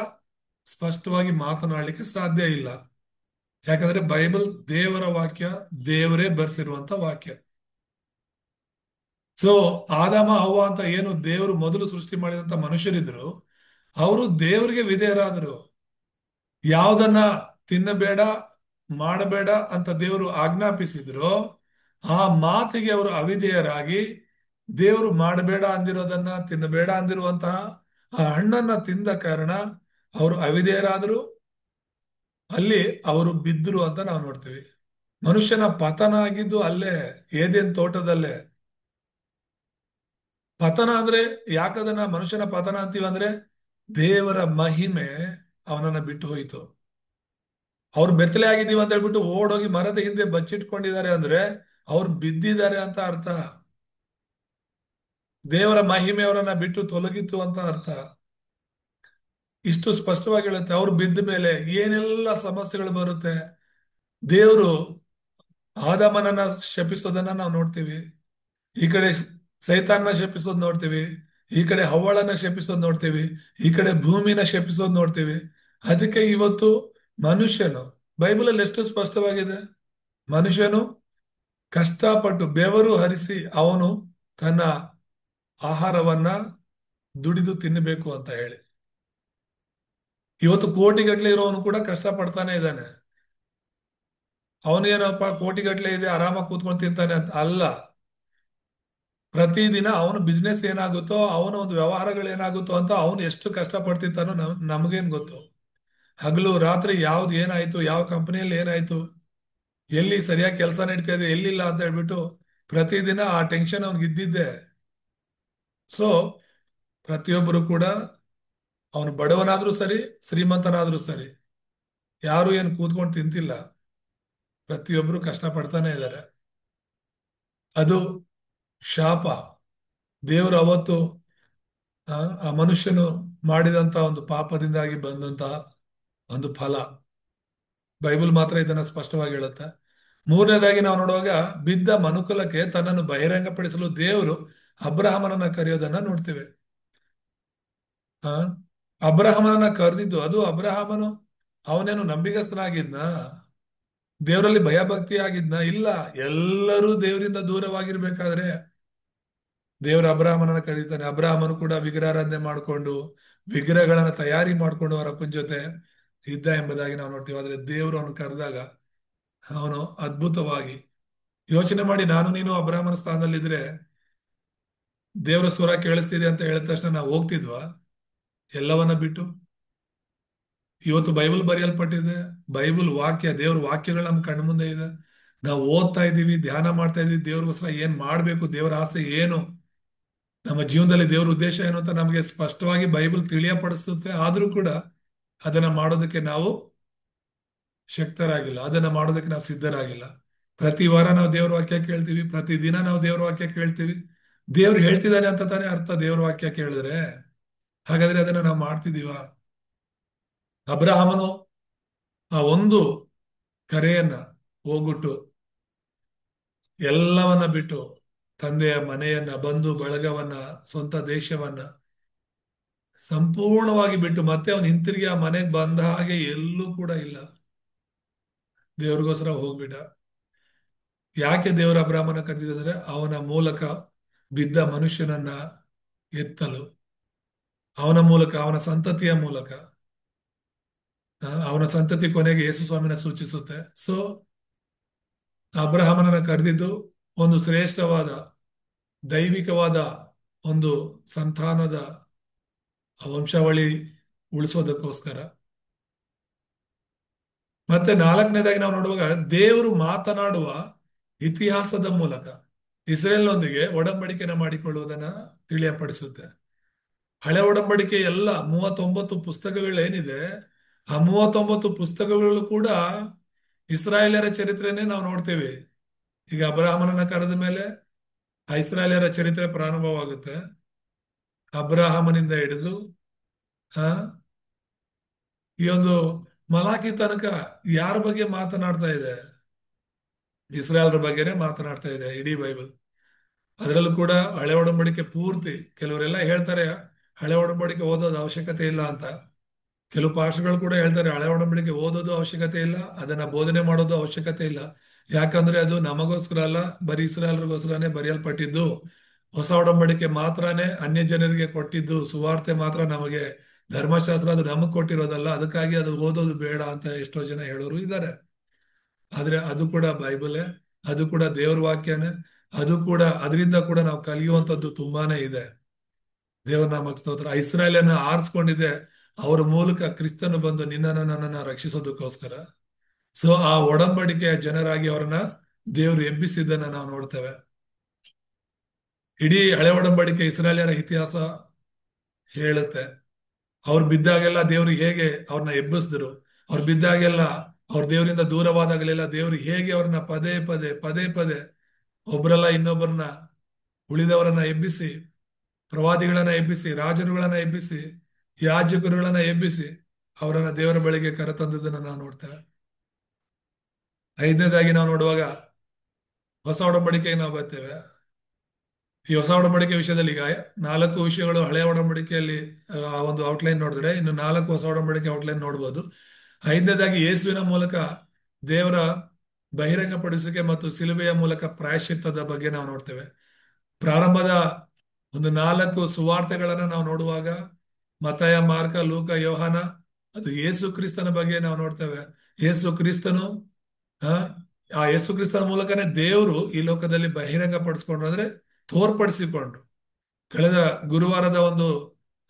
ಸ್ಪಷ್ಟವಾಗಿ ಮಾತನಾಡಲಿಕ್ಕೆ ಸಾಧ್ಯ ಇಲ್ಲ. ಯಾಕಂದ್ರೆ ಬೈಬಲ್ ದೇವರ ವಾಕ್ಯ, ದೇವರೇ ಬರ್ಸಿರುವಂತ ವಾಕ್ಯ. ಸೊ ಆದಾಮ ಅವ್ವ ಅಂತ ಏನು ದೇವರು ಮೊದಲು ಸೃಷ್ಟಿ ಮಾಡಿದಂತ ಮನುಷ್ಯರಿದ್ರು, ಅವರು ದೇವರಿಗೆ ವಿಧೇಯರಾದರು. ಯಾವುದನ್ನ ತಿನ್ನಬೇಡ, ಮಾಡಬೇಡ ಅಂತ ದೇವರು ಆಜ್ಞಾಪಿಸಿದ್ರು, ಆ ಮಾತಿಗೆ ಅವರು ಅವಿಧೇಯರಾಗಿ ದೇವರು ಮಾಡಬೇಡ ಅಂದಿರೋದನ್ನ, ತಿನ್ನಬೇಡ ಅಂದಿರುವಂತಹ ಆ ಹಣ್ಣನ್ನ ತಿಂದ ಕಾರಣ ಅವರು ಅವಿಧೇಯರಾದರು. ಅಲ್ಲಿ ಅವರು ಬಿದ್ದರು ಅಂತ ನಾವು ನೋಡ್ತೀವಿ. ಮನುಷ್ಯನ ಪತನ ಆಗಿದ್ದು ಅಲ್ಲೇ, ಏದೇನ್ ತೋಟದಲ್ಲೇ. ಪತನ ಅಂದ್ರೆ ಯಾಕದನ್ನ ಮನುಷ್ಯನ ಪತನ ಅಂತೀವಿ ಅಂದ್ರೆ, ದೇವರ ಮಹಿಮೆ ಅವನನ್ನ ಬಿಟ್ಟು ಹೋಯಿತು. ಅವ್ರು ಬೆತ್ತಲೆ ಆಗಿದ್ದೀವಿ ಅಂತ ಹೇಳ್ಬಿಟ್ಟು ಓಡೋಗಿ ಮರದ ಹಿಂದೆ ಬಚ್ಚಿಟ್ಕೊಂಡಿದ್ದಾರೆ ಅಂದ್ರೆ ಅವ್ರು ಬಿದ್ದಿದ್ದಾರೆ ಅಂತ ಅರ್ಥ. ದೇವರ ಮಹಿಮೆ ಅವರನ್ನ ಬಿಟ್ಟು ತೊಲಗಿತ್ತು ಅಂತ ಅರ್ಥ. ಇಷ್ಟು ಸ್ಪಷ್ಟವಾಗಿ ಹೇಳುತ್ತೆ. ಅವ್ರು ಬಿದ್ದ ಮೇಲೆ ಏನೆಲ್ಲ ಸಮಸ್ಯೆಗಳು ಬರುತ್ತೆ. ದೇವರು ಆದಾಮನನ್ನ ಶಪಿಸೋದನ್ನ ನಾವು ನೋಡ್ತೀವಿ, ಈ ಕಡೆ ಸೈತಾನ್ನ ಶಪಿಸೋದು ನೋಡ್ತೀವಿ, ಈ ಕಡೆ ಹವ್ವಳನ್ನ ಶಪಿಸೋದು ನೋಡ್ತೀವಿ, ಈ ಕಡೆ ಭೂಮಿನ ಶಪಿಸೋದು ನೋಡ್ತೀವಿ. ಅದಕ್ಕೆ ಇವತ್ತು ಮನುಷ್ಯನು, ಬೈಬಲಲ್ಲಿ ಎಷ್ಟು ಸ್ಪಷ್ಟವಾಗಿದೆ, ಮನುಷ್ಯನು ಕಷ್ಟಪಟ್ಟು ಬೆವರು ಹರಿಸಿ ಅವನು ತನ್ನ ಆಹಾರವನ್ನ ದುಡಿದು ತಿನ್ನಬೇಕು ಅಂತ ಹೇಳಿ. ಇವತ್ತು ಕೋಟಿಗಟ್ಲೆ ಇರೋವನು ಕೂಡ ಕಷ್ಟ ಪಡ್ತಾನೆ ಇದ್ದಾನೆ. ಅವನೇನಪ್ಪ ಕೋಟಿಗಟ್ಲೆ ಇದೆ ಆರಾಮಾಗಿ ಕೂತ್ಕೊಂಡು ತಿಂತಾನೆ ಅಂತ ಅಲ್ಲ. ಪ್ರತಿದಿನ ಅವನ ಬಿಸ್ನೆಸ್ ಏನಾಗುತ್ತೋ, ಅವನ ಒಂದು ವ್ಯವಹಾರಗಳು ಏನಾಗುತ್ತೋ ಅಂತ ಅವನು ಎಷ್ಟು ಕಷ್ಟಪಡ್ತಿರ್ತಾನೋ ನಮಗೇನ್ ಗೊತ್ತು. ಹಗಲು ರಾತ್ರಿ ಯಾವ್ದು ಏನಾಯ್ತು, ಯಾವ ಕಂಪನಿಯಲ್ಲಿ ಏನಾಯ್ತು, ಎಲ್ಲಿ ಸರಿಯಾಗಿ ಕೆಲಸ ನಡೀತಾ ಇದೆ, ಎಲ್ಲಿಲ್ಲ ಅಂತ ಹೇಳ್ಬಿಟ್ಟು ಪ್ರತಿದಿನ ಆ ಟೆನ್ಷನ್ ಅವ್ನಿಗೆ ಇದ್ದಿದ್ದೆ. ಸೊ ಪ್ರತಿಯೊಬ್ಬರು ಕೂಡ, ಅವನು ಬಡವನಾದ್ರೂ ಸರಿ, ಶ್ರೀಮಂತನಾದ್ರೂ ಸರಿ, ಯಾರು ಏನು ಕೂತ್ಕೊಂಡು ತಿಂತಿಲ್ಲ. ಪ್ರತಿಯೊಬ್ಬರು ಕಷ್ಟ ಪಡ್ತಾನೆ ಇದ್ದಾರೆ. ಅದು ಶಾಪ. ದೇವರು ಅವತ್ತು ಆ ಆ ಮನುಷ್ಯನು ಮಾಡಿದಂತ ಒಂದು ಪಾಪದಿಂದಾಗಿ ಬಂದಂತಹ ಒಂದು ಫಲ. ಬೈಬಲ್ ಮಾತ್ರ ಇದನ್ನ ಸ್ಪಷ್ಟವಾಗಿ ಹೇಳುತ್ತೆ. ಮೂರನೇದಾಗಿ ನಾವು ನೋಡುವಾಗ, ಬಿದ್ದ ಮನುಕುಲಕ್ಕೆ ತನ್ನನ್ನು ಬಹಿರಂಗಪಡಿಸಲು ದೇವರು ಅಬ್ರಹಾಮನನ್ನ ಕರೆಯೋದನ್ನ ನೋಡ್ತೇವೆ. ಆ ಅಬ್ರಹಾಮನನ್ನ ಕರೆದಿದ್ದು, ಅದು ಅಬ್ರಹಾಮನು ಅವನೇನು ನಂಬಿಗಸ್ತನಾಗಿದ್ನ, ದೇವರಲ್ಲಿ ಭಯಭಕ್ತಿ ಆಗಿದ್ನ? ಇಲ್ಲ. ಎಲ್ಲರೂ ದೇವರಿಂದ ದೂರವಾಗಿರ್ಬೇಕಾದ್ರೆ ದೇವರ ಅಬ್ರಹಾಮನನ್ನ ಕರೀತಾನೆ. ಅಬ್ರಹಾಮನು ಕೂಡ ವಿಗ್ರಹಾರಾಧನೆ ಮಾಡಿಕೊಂಡು, ವಿಗ್ರಹಗಳನ್ನ ತಯಾರಿ ಮಾಡಿಕೊಂಡು ಅವರ ಅಪ್ಪನ ಜೊತೆ ಇದ್ದ ಎಂಬುದಾಗಿ ನಾವು ನೋಡ್ತೀವಿ. ಆದ್ರೆ ದೇವರು ಅವನು ಕರೆದಾಗ ಅವನು ಅದ್ಭುತವಾಗಿ, ಯೋಚನೆ ಮಾಡಿ, ನಾನು ನೀನು ಅಬ್ರಹಾಮನ ಸ್ಥಾನದಲ್ಲಿದ್ರೆ ದೇವರ ಸ್ವರ ಕೇಳಿಸ್ತಿದೆ ಅಂತ ಹೇಳಿದ ತಕ್ಷಣ ನಾವು ಹೋಗ್ತಿದ್ವಾ ಎಲ್ಲವನ್ನ ಬಿಟ್ಟು? ಇವತ್ತು ಬೈಬಲ್ ಬರೆಯಲ್ಪಟ್ಟಿದೆ, ಬೈಬಲ್ ವಾಕ್ಯ, ದೇವ್ರ ವಾಕ್ಯಗಳು ನಮ್ಮ ಕಣ್ಣ ಮುಂದೆ ಇದೆ. ನಾವು ಓದ್ತಾ ಇದ್ದೀವಿ, ಧ್ಯಾನ ಮಾಡ್ತಾ ಇದೀವಿ, ದೇವ್ರಿಗೋಸ್ಕರ ಏನ್ ಮಾಡ್ಬೇಕು, ದೇವರ ಆಸೆ ಏನು, ನಮ್ಮ ಜೀವನದಲ್ಲಿ ದೇವ್ರ ಉದ್ದೇಶ ಏನು ಅಂತ ನಮಗೆ ಸ್ಪಷ್ಟವಾಗಿ ಬೈಬಲ್ ತಿಳಿಯಪಡಿಸುತ್ತೆ. ಆದ್ರೂ ಕೂಡ ಅದನ್ನ ಮಾಡೋದಕ್ಕೆ ನಾವು ಶಕ್ತರಾಗಿಲ್ಲ, ಅದನ್ನ ಮಾಡೋದಕ್ಕೆ ನಾವು ಸಿದ್ಧರಾಗಿಲ್ಲ. ಪ್ರತಿ ವಾರ ನಾವು ದೇವ್ರ ವಾಕ್ಯ ಕೇಳ್ತೀವಿ, ಪ್ರತಿ ದಿನ ನಾವು ದೇವ್ರ ವಾಕ್ಯ ಕೇಳ್ತೀವಿ. ದೇವ್ರು ಹೇಳ್ತಿದ್ದಾನೆ ಅಂತ ತಾನೇ ಅರ್ಥ ದೇವ್ರ ವಾಕ್ಯ ಕೇಳಿದ್ರೆ. ಹಾಗಾದ್ರೆ ಅದನ್ನ ನಾವು ಮಾಡ್ತಿದೀವ? ಅಬ್ರಹಾಮನು ಆ ಒಂದು ಕರೆಯನ್ನ ಹೋಗ್ಬಿಟ್ಟು ಎಲ್ಲವನ್ನ ಬಿಟ್ಟು, ತಂದೆಯ ಮನೆಯನ್ನ, ಬಂಧು ಬಳಗವನ್ನ, ಸ್ವಂತ ದೇಶವನ್ನ ಸಂಪೂರ್ಣವಾಗಿ ಬಿಟ್ಟು ಮತ್ತೆ ಅವನು ಹಿಂತಿರುಗಿ ಆ ಮನೆಗೆ ಬಂದ ಹಾಗೆ ಎಲ್ಲೂ ಕೂಡ ಇಲ್ಲ. ದೇವ್ರಿಗೋಸ್ಕರ ಹೋಗ್ಬಿಟ್ಟ. ಯಾಕೆ ದೇವರ ಅಬ್ರಹಾಮನ ಕರೆದಿದ್ರೆ, ಅವನ ಮೂಲಕ ಬಿದ್ದ ಮನುಷ್ಯನನ್ನ ಎತ್ತಲು, ಅವನ ಮೂಲಕ, ಅವನ ಸಂತತಿಯ ಮೂಲಕ. ಅವನ ಸಂತತಿ ಕೊನೆಗೆ ಯೇಸು ಸ್ವಾಮಿನ ಸೂಚಿಸುತ್ತೆ. ಸೊ ಅಬ್ರಹಾಮನನ್ನ ಕರೆದಿದ್ದು ಒಂದು ಶ್ರೇಷ್ಠವಾದ ದೈವಿಕವಾದ ಒಂದು ಸಂತಾನದ ವಂಶಾವಳಿ ಉಳಿಸೋದಕ್ಕೋಸ್ಕರ. ಮತ್ತೆ ನಾಲ್ಕನೇದಾಗಿ ನಾವು ನೋಡುವಾಗ, ದೇವರು ಮಾತನಾಡುವ ಇತಿಹಾಸದ ಮೂಲಕ ಇಸ್ರೇಲ್ನೊಂದಿಗೆ ಒಡಂಬಡಿಕೆನ ಮಾಡಿಕೊಳ್ಳುವುದನ್ನ ತಿಳಿಯಪಡಿಸುತ್ತೆ. ಹಳೆ ಒಡಂಬಡಿಕೆ ಎಲ್ಲ 39 ಪುಸ್ತಕಗಳೇನಿದೆ, ಆ 39 ಪುಸ್ತಕಗಳು ಕೂಡ ಇಸ್ರಾಯೇಲ್ಯರ ಚರಿತ್ರೆನೇ ನಾವು ನೋಡ್ತೇವೆ. ಈಗ ಅಬ್ರಹಾಮನನ್ನ ಕರೆದ ಮೇಲೆ ಆ ಇಸ್ರಾಯೇಲ್ಯರ ಚರಿತ್ರೆ ಪ್ರಾರಂಭವಾಗುತ್ತೆ. ಅಬ್ರಹಾಮನಿಂದ ಹಿಡಿದು ಆ ಈ ಒಂದು ಮಲಾಕಿ ತನಕ ಯಾರ ಬಗ್ಗೆ ಮಾತನಾಡ್ತಾ ಇದೆ? ಇಸ್ರಾಯೇಲ್ರ ಬಗ್ಗೆನೇ ಮಾತನಾಡ್ತಾ ಇದೆ ಇಡೀ ಬೈಬಲ್. ಅದರಲ್ಲೂ ಕೂಡ ಹಳೆ ಒಡಂಬಡಿಕೆ ಪೂರ್ತಿ. ಕೆಲವರೆಲ್ಲ ಹೇಳ್ತಾರೆ ಹಳೆ ಒಡಂಬಡಿಕೆ ಓದೋದು ಅವಶ್ಯಕತೆ ಇಲ್ಲ ಅಂತ. ಕೆಲವು ಪಾಸ್ಟರ್ಗಳು ಕೂಡ ಹೇಳ್ತಾರೆ ಹಳೆ ಒಡಂಬಡಿಕೆ ಓದೋದು ಅವಶ್ಯಕತೆ ಇಲ್ಲ, ಅದನ್ನ ಬೋಧನೆ ಮಾಡೋದು ಅವಶ್ಯಕತೆ ಇಲ್ಲ. ಯಾಕಂದ್ರೆ ಅದು ನಮಗೋಸ್ಕರ ಅಲ್ಲ, ಬರೀ ಇಸ್ರಾಯೇಲ್ರಿಗೋಸ್ಕರನೇ ಬರೆಯಲ್ಪಟ್ಟಿದ್ದು. ಹೊಸ ಒಡಂಬಡಿಕೆ ಮಾತ್ರನೇ ಅನ್ಯ ಜನರಿಗೆ ಕೊಟ್ಟಿದ್ದು, ಸುವಾರ್ತೆ ಮಾತ್ರ ನಮಗೆ ಧರ್ಮಶಾಸ್ತ್ರ ಅದು ನಮಗ್ ಕೊಟ್ಟಿರೋದಲ್ಲ, ಅದಕ್ಕಾಗಿ ಅದು ಓದೋದು ಬೇಡ ಅಂತ ಎಷ್ಟೋ ಜನ ಹೇಳೋರು ಇದ್ದಾರೆ. ಆದ್ರೆ ಅದು ಕೂಡ ಬೈಬಲೇ, ಅದು ಕೂಡ ದೇವ್ರ ವಾಕ್ಯನೇ, ಅದು ಕೂಡ ಅದರಿಂದ ಕೂಡ ನಾವು ಕಲಿಯುವಂತದ್ದು ತುಂಬಾನೇ ಇದೆ. ದೇವರ ನಾಮಕ್ಕೆ ಸ್ತೋತ್ರ. ಇಸ್ರಾಯೇಲನ್ನ ಆರಿಸ್ಕೊಂಡಿದೆ, ಅವರ ಮೂಲಕ ಕ್ರಿಸ್ತನು ಬಂದು ನಿನ್ನನ್ನ ನನ್ನನ್ನ ರಕ್ಷಿಸೋದಕ್ಕೋಸ್ಕರ. ಸೊ ಆ ಒಡಂಬಡಿಕೆಯ ಜನರಾಗಿ ಅವರನ್ನ ದೇವರು ಎಬ್ಬಿಸಿದ್ದನ್ನ ನಾವು ನೋಡ್ತೇವೆ. ಇಡೀ ಹಳೆ ಒಡಂಬಡಿಕೆ ಇಸ್ರಾಯೇಲ್ಯರ ಇತಿಹಾಸ ಹೇಳುತ್ತೆ. ಅವ್ರು ಬಿದ್ದಾಗೆಲ್ಲ ದೇವ್ರು ಹೇಗೆ ಅವ್ರನ್ನ ಎಬ್ಬಿಸಿದ್ರು, ಅವ್ರು ಬಿದ್ದಾಗೆಲ್ಲ ಅವ್ರ ದೇವರಿಂದ ದೂರವಾದಾಗಲೆಲ್ಲ ದೇವ್ರು ಹೇಗೆ ಅವ್ರನ್ನ ಪದೇ ಪದೇ ಪದೇ ಪದೇ ಒಬ್ರಲ್ಲ ಇನ್ನೊಬ್ಬರನ್ನ, ಉಳಿದವರನ್ನ ಎಬ್ಬಿಸಿ, ಪ್ರವಾದಿಗಳನ್ನ ಎಬ್ಬಿಸಿ, ರಾಜರುಗಳನ್ನ ಎಬ್ಬಿಸಿ, ಯಾಜಕರುಗಳನ್ನ ಎಬ್ಬಿಸಿ ಅವರನ್ನ ದೇವರ ಬಳಿಗೆ ಕರೆತಂದದನ್ನ ನಾವು ನೋಡ್ತೇವೆ. ಐದನೇದಾಗಿ ನಾವು ನೋಡುವಾಗ ಹೊಸ ಒಡಂಬಡಿಕೆಗೆ ನಾವು ಬರ್ತೇವೆ. ಈ ಹೊಸ ಒಡಂಬಡಿಕೆ ವಿಷಯದಲ್ಲಿ ಈಗ 4 ವಿಷಯಗಳು ಹಳೆಯ ಒಡಂಬಡಿಕೆಯಲ್ಲಿ ಆ ಒಂದು ಔಟ್ಲೈನ್ ನೋಡಿದ್ರೆ, ಇನ್ನು 4 ಹೊಸ ಒಡಂಬಡಿಕೆ ಔಟ್ಲೈನ್ ನೋಡ್ಬೋದು. ಐದನೇದಾಗಿ ಯೇಸುವಿನ ಮೂಲಕ ದೇವರ ಬಹಿರಂಗಪಡಿಸುವಿಕೆ ಮತ್ತು ಸಿಲುಬೆಯ ಮೂಲಕ ಪ್ರಾಯಶ್ಚಿತ್ತದ ಬಗ್ಗೆ ನಾವು ನೋಡ್ತೇವೆ. ಪ್ರಾರಂಭದ ಒಂದು 4 ಸುವಾರ್ತೆಗಳನ್ನ ನಾವು ನೋಡುವಾಗ ಮತ್ತಾಯ, ಮಾರ್ಕ, ಲೂಕ, ಯೋಹಾನ, ಅದು ಯೇಸು ಕ್ರಿಸ್ತನ ಬಗ್ಗೆ ನಾವು ನೋಡ್ತೇವೆ. ಯೇಸು ಕ್ರಿಸ್ತನು ಆ ಆ ಯೇಸು ಕ್ರಿಸ್ತನ ಮೂಲಕನೇ ದೇವರು ಈ ಲೋಕದಲ್ಲಿ ಬಹಿರಂಗ ಪಡಿಸ್ಕೊಂಡ್ರು, ಅಂದ್ರೆ ತೋರ್ಪಡಿಸಿಕೊಂಡ್ರು. ಕಳೆದ ಗುರುವಾರದ ಒಂದು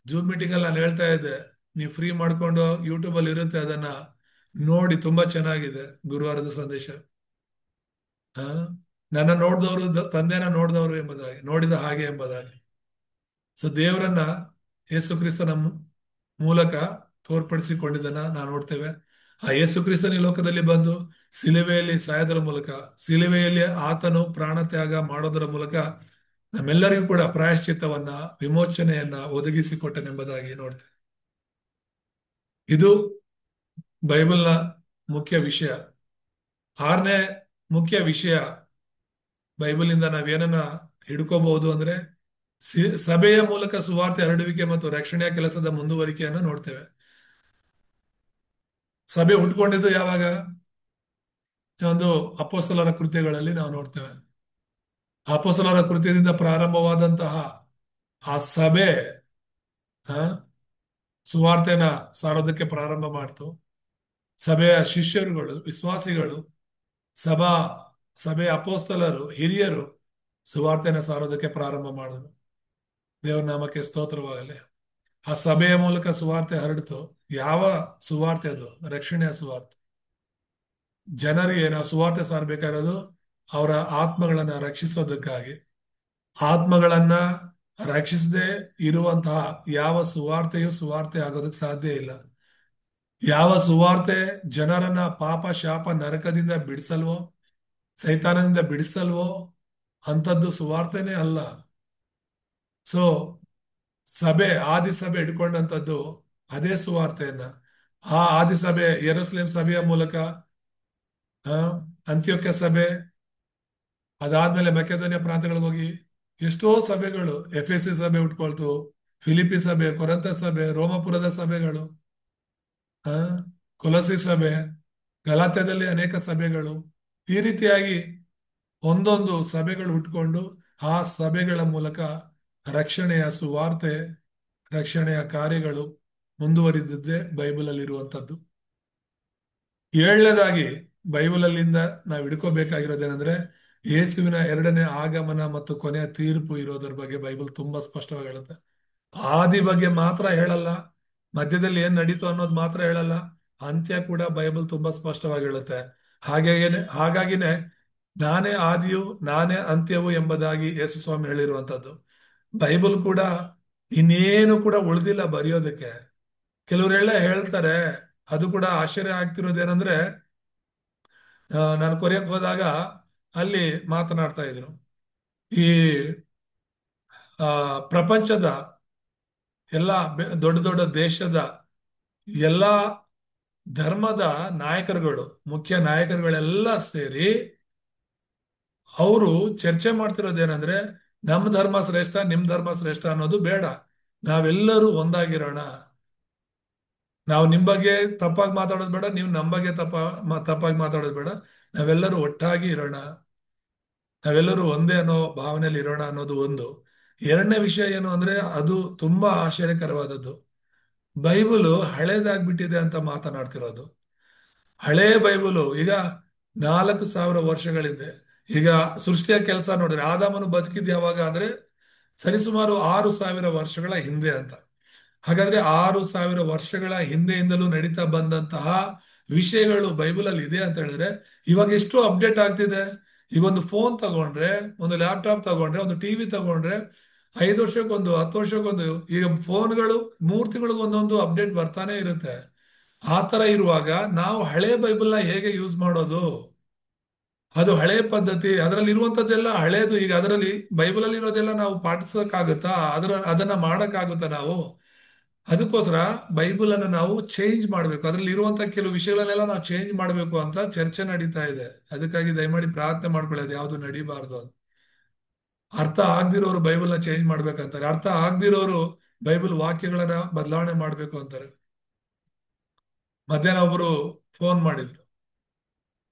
ಜೂಮ್ ಮೀಟಿಂಗ್ ಅಲ್ಲಿ ನಾನು ಹೇಳ್ತಾ ಇದ್ದೆ, ನೀವು ಫ್ರೀ ಮಾಡ್ಕೊಂಡು ಯೂಟ್ಯೂಬ್ ಅಲ್ಲಿ ಇರುತ್ತೆ, ಅದನ್ನ ನೋಡಿ, ತುಂಬಾ ಚೆನ್ನಾಗಿದೆ ಗುರುವಾರದ ಸಂದೇಶ. ಆ ನನ್ನ ನೋಡಿದವರು ತಂದೆನ ನೋಡಿದವರು ಎಂಬುದಾಗಿ, ನೋಡಿದ ಹಾಗೆ ಎಂಬುದಾಗಿ. ಸೊ ದೇವರನ್ನ ಯೇಸು ಕ್ರಿಸ್ತನ ಮೂಲಕ ತೋರ್ಪಡಿಸಿಕೊಂಡಿದ್ದನ್ನ ನಾವು ನೋಡ್ತೇವೆ. ಆ ಯೇಸು ಕ್ರಿಸ್ತನ ಈ ಲೋಕದಲ್ಲಿ ಬಂದು ಸಿಲುಬೆಯಲ್ಲಿ ಸಾಯೋದರ ಮೂಲಕ, ಸಿಲುಬೆಯಲ್ಲಿ ಆತನು ಪ್ರಾಣ ತ್ಯಾಗ ಮಾಡೋದರ ಮೂಲಕ ನಮ್ಮೆಲ್ಲರಿಗೂ ಕೂಡ ಪ್ರಾಯಶ್ಚಿತ್ತವನ್ನ, ವಿಮೋಚನೆಯನ್ನ ಒದಗಿಸಿಕೊಟ್ಟನೆಂಬುದಾಗಿ ನೋಡ್ತೇವೆ. ಇದು ಬೈಬಲ್ನ ಮುಖ್ಯ ವಿಷಯ. 6ನೇ ಮುಖ್ಯ ವಿಷಯ ಬೈಬಲಿಂದ ನಾವೇನನ್ನ ಹಿಡ್ಕೋಬಹುದು ಅಂದ್ರೆ, ಸಭೆಯ ಮೂಲಕ ಸುವಾರ್ತೆ ಹರಡುವಿಕೆ ಮತ್ತು ರಕ್ಷಣೆಯ ಕೆಲಸದ ಮುಂದುವರಿಕೆಯನ್ನು ನೋಡ್ತೇವೆ. ಸಭೆ ಹುಟ್ಕೊಂಡಿದ್ದು ಯಾವಾಗ? ಒಂದು ಅಪೊಸ್ತಲರ ಕೃತ್ಯಗಳಲ್ಲಿ ನಾವು ನೋಡ್ತೇವೆ. ಅಪೊಸ್ತಲರ ಕೃತ್ಯದಿಂದ ಪ್ರಾರಂಭವಾದಂತಹ ಆ ಸಭೆ ಸುವಾರ್ತೆನ ಸಾರೋದಕ್ಕೆ ಪ್ರಾರಂಭ ಮಾಡ್ತು. ಸಭೆಯ ಶಿಷ್ಯರುಗಳು, ವಿಶ್ವಾಸಿಗಳು, ಸಭೆಯ ಅಪೋಸ್ತಲರು, ಹಿರಿಯರು ಸುವಾರ್ತೆನ ಸಾರೋದಕ್ಕೆ ಪ್ರಾರಂಭ ಮಾಡಿದ್ರು. ದೇವರ ನಾಮಕ್ಕೆ ಸ್ತೋತ್ರವಾಗಲಿ. ಆ ಸಭೆಯ ಮೂಲಕ ಸುವಾರ್ತೆ ಹರಡಿತು. ಯಾವ ಸುವಾರ್ತೆ ಅದು? ರಕ್ಷಣೆಯ ಸುವಾರ್ತೆ. ಜನರಿಗೆ ನಾವು ಸುವಾರ್ತೆ ಸಾರಬೇಕಾಗಿರೋದು ಅವರ ಆತ್ಮಗಳನ್ನ ರಕ್ಷಿಸೋದಕ್ಕಾಗಿ. ಆತ್ಮಗಳನ್ನ ರಕ್ಷಿಸದೆ ಇರುವಂತಹ ಯಾವ ಸುವಾರ್ತೆಯೂ ಸುವಾರ್ತೆ ಆಗೋದಕ್ಕೆ ಸಾಧ್ಯ ಇಲ್ಲ. ಯಾವ ಸುವಾರ್ತೆ ಜನರನ್ನ ಪಾಪ, ಶಾಪ, ನರಕದಿಂದ ಬಿಡಿಸಲ್ವೋ, ಸೈತಾನದಿಂದ ಬಿಡಿಸಲ್ವೋ ಅಂಥದ್ದು ಸುವಾರ್ತೆನೇ ಅಲ್ಲ. ಸೊ ಸಭೆ, ಆದಿಸಭೆ ಹಿಡ್ಕೊಂಡಂಥದ್ದು ಅದೇ ಸುವಾರ್ತೆಯನ್ನ. ಆ ಆದಿಸಭೆ ಯೆರೂಸಲೇಮ್ ಸಭೆಯ ಮೂಲಕ ಅಂತ್ಯೋಕ್ಯ ಸಭೆ, ಅದಾದ್ಮೇಲೆ ಮಕೆದೋನಿಯ ಪ್ರಾಂತಗಳಿಗೆ ಹೋಗಿ ಎಷ್ಟೋ ಸಭೆಗಳು, ಎಫೆಸಿ ಸಭೆ ಉಟ್ಕೊಳ್ತು, ಫಿಲಿಪಿ ಸಭೆ, ಕೊರಂತ ಸಭೆ, ರೋಮಪುರದ ಸಭೆಗಳು, ಕೊಲಸಿ ಸಭೆ, ಗಲಾತ್ಯದಲ್ಲಿ ಅನೇಕ ಸಭೆಗಳು, ಈ ರೀತಿಯಾಗಿ ಒಂದೊಂದು ಸಭೆಗಳು ಉಟ್ಕೊಂಡು ಆ ಸಭೆಗಳ ಮೂಲಕ ರಕ್ಷಣೆಯ ಸುವಾರ್ತೆ, ರಕ್ಷಣೆಯ ಕಾರ್ಯಗಳು ಮುಂದುವರಿದಿದ್ದೇ ಬೈಬಲ್ ಅಲ್ಲಿ ಇರುವಂತದ್ದು. 7ನೇದಾಗಿ ಬೈಬಲ್ ಅಲ್ಲಿಂದ ನಾವು ಹಿಡ್ಕೋಬೇಕಾಗಿರೋದೇನೆಂದ್ರೆ, ಯೇಸುವಿನ 2ನೇ ಆಗಮನ ಮತ್ತು ಕೊನೆಯ ತೀರ್ಪು ಇರೋದ್ರ ಬಗ್ಗೆ ಬೈಬಲ್ ತುಂಬಾ ಸ್ಪಷ್ಟವಾಗಿ ಹೇಳುತ್ತೆ. ಆದಿ ಬಗ್ಗೆ ಮಾತ್ರ ಹೇಳಲ್ಲ, ಮಧ್ಯದಲ್ಲಿ ಏನ್ ನಡೀತು ಅನ್ನೋದು ಮಾತ್ರ ಹೇಳಲ್ಲ, ಅಂತ್ಯ ಕೂಡ ಬೈಬಲ್ ತುಂಬಾ ಸ್ಪಷ್ಟವಾಗಿ ಹೇಳುತ್ತೆ. ಹಾಗಾಗಿನೇ ನಾನೇ ಆದಿಯು ನಾನೇ ಅಂತ್ಯವು ಎಂಬುದಾಗಿ ಯೇಸು ಸ್ವಾಮಿ ಹೇಳಿರುವಂತದ್ದು. ಬೈಬಲ್ ಕೂಡ ಇನ್ನೇನು ಕೂಡ ಉಳಿದಿಲ್ಲ ಬರೆಯೋದಕ್ಕೆ. ಕೆಲವರೆಲ್ಲ ಹೇಳ್ತಾರೆ, ಅದು ಕೂಡ ಆಶ್ಚರ್ಯ ಆಗ್ತಿರೋದೇನಂದ್ರೆ, ನಾನು ಕೊರಿಯಕ್ಕೆ ಹೋದಾಗ ಅಲ್ಲಿ ಮಾತನಾಡ್ತಾ ಇದ್ರು, ಈ ಪ್ರಪಂಚದ ಎಲ್ಲ ದೊಡ್ಡ ದೊಡ್ಡ ದೇಶದ ಎಲ್ಲ ಧರ್ಮದ ನಾಯಕರುಗಳು, ಮುಖ್ಯ ನಾಯಕರುಗಳೆಲ್ಲ ಸೇರಿ ಅವರು ಚರ್ಚೆ ಮಾಡ್ತಿರೋದೇನಂದ್ರೆ, ನಮ್ಮ ಧರ್ಮ ಶ್ರೇಷ್ಠ, ನಿಮ್ ಧರ್ಮ ಶ್ರೇಷ್ಠ ಅನ್ನೋದು ಬೇಡ, ನಾವೆಲ್ಲರೂ ಒಂದಾಗಿರೋಣ. ನಾವು ನಿಮ್ ಬಗ್ಗೆ ತಪ್ಪಾಗಿ ಮಾತಾಡೋದು ಬೇಡ, ನೀವು ನಮ್ಮ ಬಗ್ಗೆ ತಪ್ಪಾಗಿ ಮಾತಾಡೋದು ಬೇಡ, ನಾವೆಲ್ಲರೂ ಒಟ್ಟಾಗಿ ಇರೋಣ, ನಾವೆಲ್ಲರೂ ಒಂದೇ ಅನ್ನೋ ಭಾವನೆಯಲ್ಲಿ ಇರೋಣ ಅನ್ನೋದು ಒಂದು. ಎರಡನೇ ವಿಷಯ ಏನು ಅಂದ್ರೆ ಅದು ತುಂಬಾ ಆಶ್ಚರ್ಯಕರವಾದದ್ದು. ಬೈಬಲು ಹಳೇದಾಗ್ಬಿಟ್ಟಿದೆ ಅಂತ ಮಾತನಾಡ್ತಿರೋದು. ಹಳೇ ಬೈಬಲು ಈಗ 4,000 ವರ್ಷಗಳಿಂದ. ಈಗ ಸೃಷ್ಟಿಯ ಕೆಲಸ ನೋಡಿದ್ರೆ ಆದಾಮನು ಬದುಕಿದ್ ಯಾವಾಗ ಅಂದ್ರೆ ಸರಿಸುಮಾರು 6,000 ವರ್ಷಗಳ ಹಿಂದೆ ಅಂತ. ಹಾಗಾದ್ರೆ 6,000 ವರ್ಷಗಳ ಹಿಂದೆಯಿಂದಲೂ ನಡೀತಾ ಬಂದಂತಹ ವಿಷಯಗಳು ಬೈಬಲ್ ಅಲ್ಲಿ ಇದೆ ಅಂತ ಹೇಳಿದ್ರೆ ಇವಾಗ ಎಷ್ಟು ಅಪ್ಡೇಟ್ ಆಗ್ತಿದೆ. ಈಗ ಒಂದು ಫೋನ್ ತಗೊಂಡ್ರೆ, ಒಂದು ಲ್ಯಾಪ್ಟಾಪ್ ತಗೊಂಡ್ರೆ, ಒಂದು ಟಿವಿ ತಗೊಂಡ್ರೆ 5 ವರ್ಷಕ್ಕೊಂದು, 10 ವರ್ಷಕ್ಕೊಂದು, ಈಗ ಫೋನ್ಗಳು 3 ತಿಂಗಳಿಗೊಂದೊಂದು ಅಪ್ಡೇಟ್ ಬರ್ತಾನೆ ಇರುತ್ತೆ. ಆ ತರ ಇರುವಾಗ ನಾವು ಹಳೆ ಬೈಬಲ್ನ ಹೇಗೆ ಯೂಸ್ ಮಾಡೋದು? ಅದು ಹಳೆ ಪದ್ಧತಿ, ಅದರಲ್ಲಿ ಇರುವಂತದ್ದೆಲ್ಲ ಹಳೇದು. ಈಗ ಅದರಲ್ಲಿ ಬೈಬಲ್ ಅಲ್ಲಿ ಇರೋದೆಲ್ಲ ನಾವು ಪಾಟಿಸಕ್ಕಾಗುತ್ತಾ? ಅದನ್ನ ಮಾಡಕ್ಕಾಗುತ್ತಾ ನಾವು? ಅದಕ್ಕೋಸ್ಕರ ಬೈಬಲ್ ಅನ್ನು ನಾವು ಚೇಂಜ್ ಮಾಡಬೇಕು. ಅದರಲ್ಲಿ ಇರುವಂತ ಕೆಲವು ವಿಷಯಗಳನ್ನೆಲ್ಲ ನಾವು ಚೇಂಜ್ ಮಾಡಬೇಕು ಅಂತ ಚರ್ಚೆ ನಡೀತಾ ಇದೆ. ಅದಕ್ಕಾಗಿ ದಯಮಾಡಿ ಪ್ರಾರ್ಥನೆ ಮಾಡ್ಕೊಳ್ಳೋದು ಯಾವುದು ನಡೀಬಾರ್ದು ಅಂತ. ಅರ್ಥ ಆಗ್ದಿರೋರು ಬೈಬಲ್ನ ಚೇಂಜ್ ಮಾಡ್ಬೇಕಂತಾರೆ, ಅರ್ಥ ಆಗ್ದಿರೋರು ಬೈಬಲ್ ವಾಕ್ಯಗಳನ್ನ ಬದಲಾವಣೆ ಮಾಡ್ಬೇಕು ಅಂತಾರೆ. ಮಧ್ಯಾಹ್ನ ಒಬ್ರು ಫೋನ್ ಮಾಡಿದ್ರು.